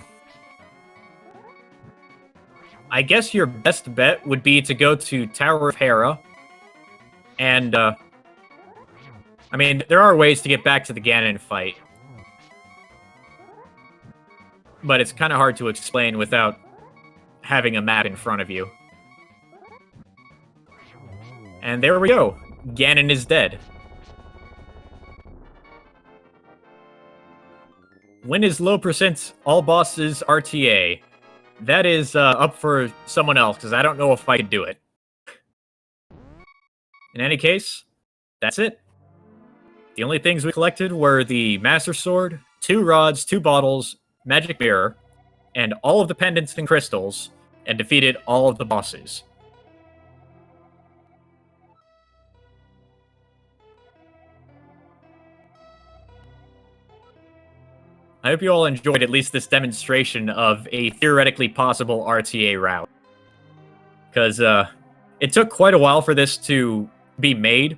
guess your best bet would be to go to Tower of Hera. And, I mean, there are ways to get back to the Ganon fight. But it's kind of hard to explain without having a map in front of you. And there we go. Ganon is dead. When is low percent all bosses RTA? That is up for someone else, because I don't know if I could do it. In any case, that's it. The only things we collected were the Master Sword, 2 rods, 2 bottles, Magic Mirror, and all of the pendants and crystals, and defeated all of the bosses. I hope you all enjoyed at least this demonstration of a theoretically possible RTA route. Because it took quite a while for this to be made,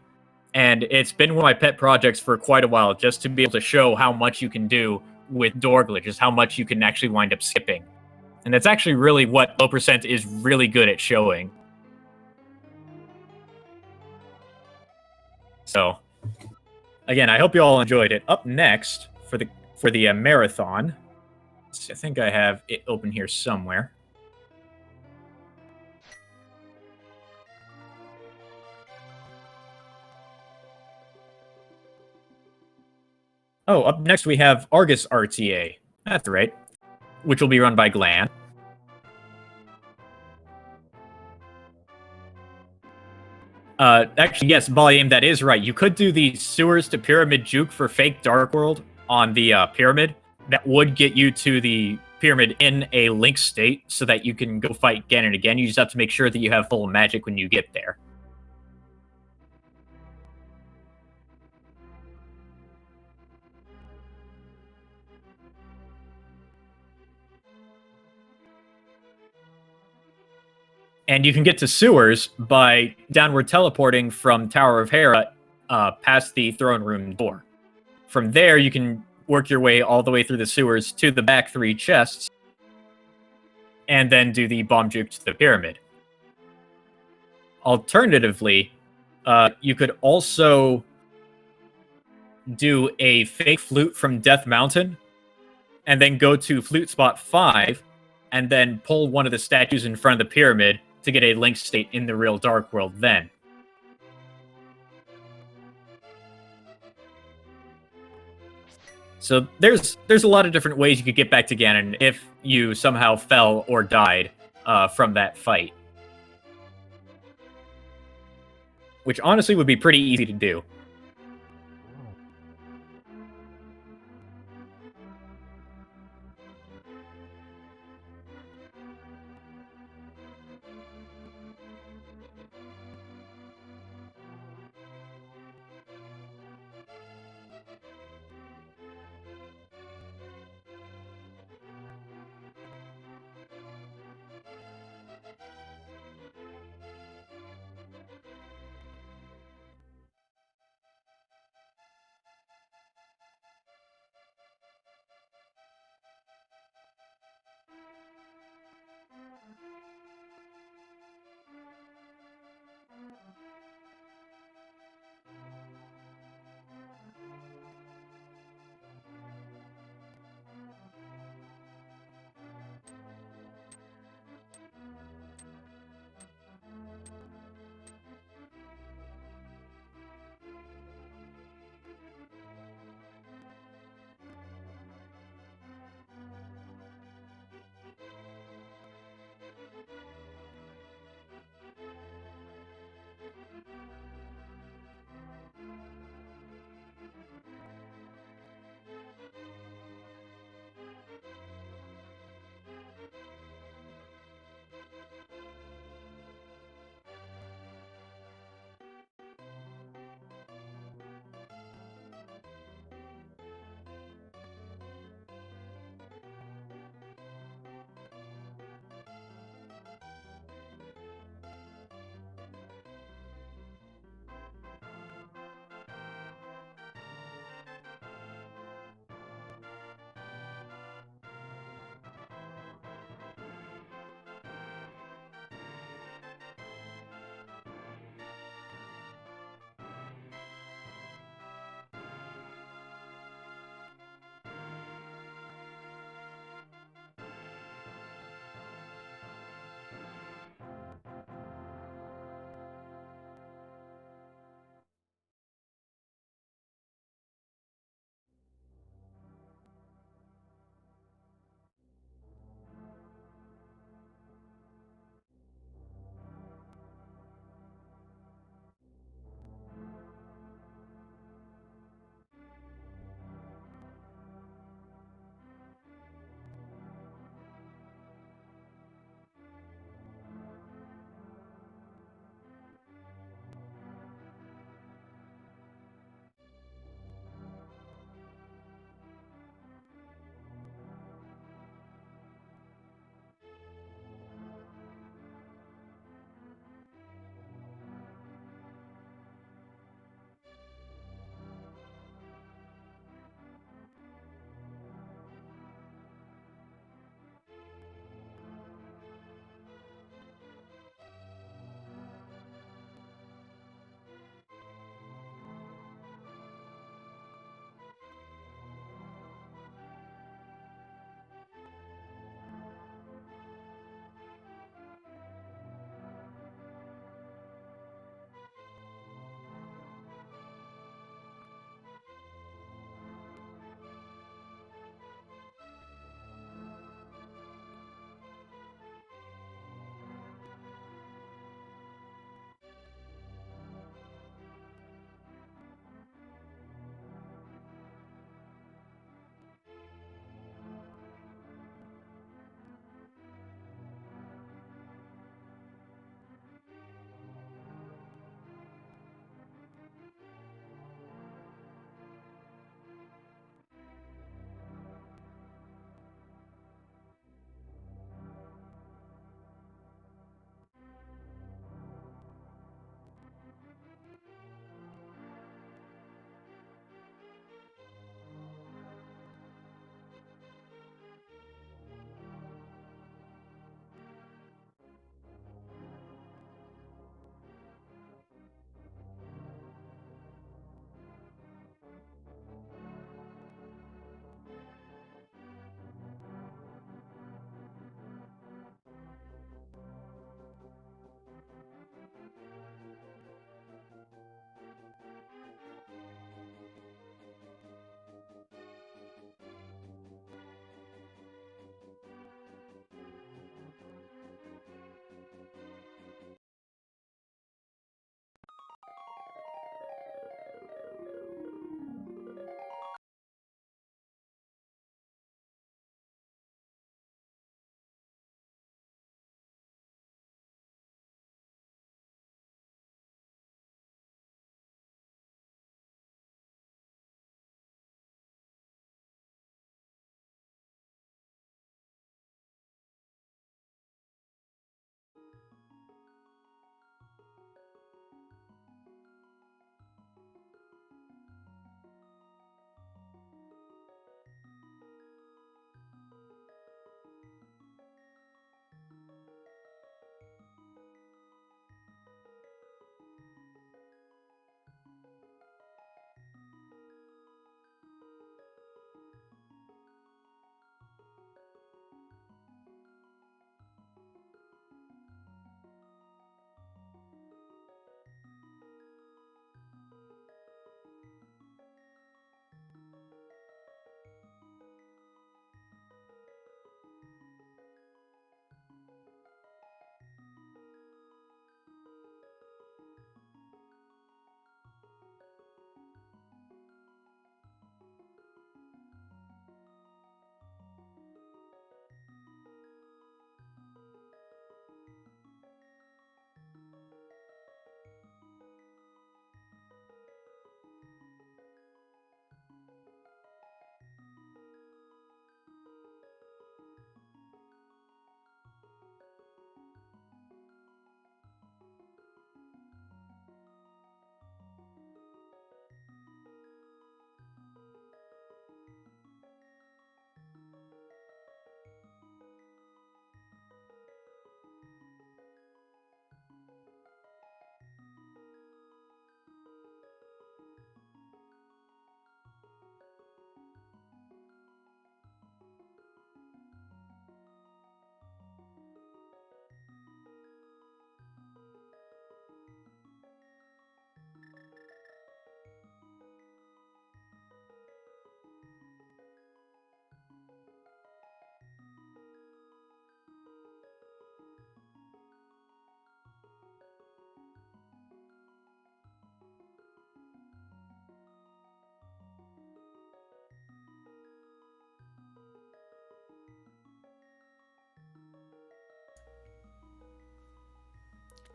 and it's been one of my pet projects for quite a while just to be able to show how much you can do with door glitches, how much you can actually wind up skipping. And that's actually really what low percent is really good at showing. So, again, I hope you all enjoyed it. Up next for the marathon, I think I have it open here somewhere. Oh, up next we have Argus RTA. That's right, which will be run by Glan. Actually, yes, Volume, that is right. You could do the sewers to pyramid juke for fake Dark World on the pyramid. That would get you to the pyramid in a link state so that you can go fight Ganon again. You just have to make sure that you have full magic when you get there. And you can get to sewers by downward teleporting from Tower of Hera past the throne room door. From there, you can work your way all the way through the sewers to the back 3 chests, and then do the bomb juke to the pyramid. Alternatively, you could also do a fake flute from Death Mountain, and then go to flute spot 5, and then pull one of the statues in front of the pyramid to get a link state in the real Dark World then. So there's a lot of different ways you could get back to Ganon if you somehow fell or died from that fight. Which honestly would be pretty easy to do.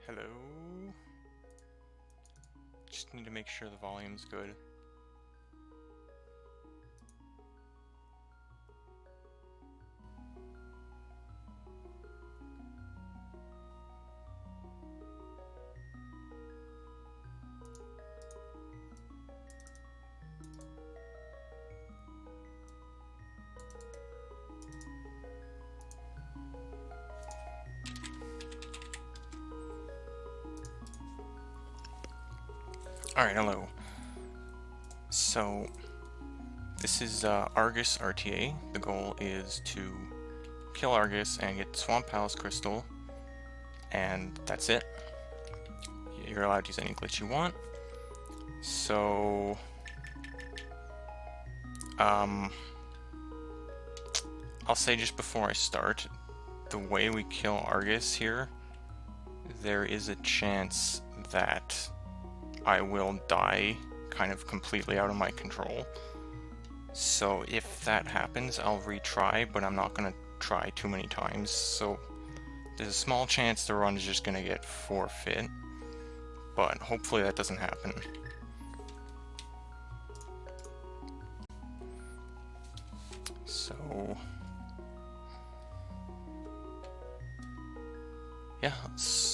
Hello? Just need to make sure the volume's good. Alright, hello. So, this is Argus RTA. The goal is to kill Argus and get Swamp Palace Crystal, and that's it. You're allowed to use any glitch you want. So, I'll say just before I start, the way we kill Argus here, there is a chance that I will die kind of completely out of my control. So if that happens, I'll retry, but I'm not going to try too many times. So there's a small chance the run is just going to get forfeit, but hopefully that doesn't happen. So yeah, let's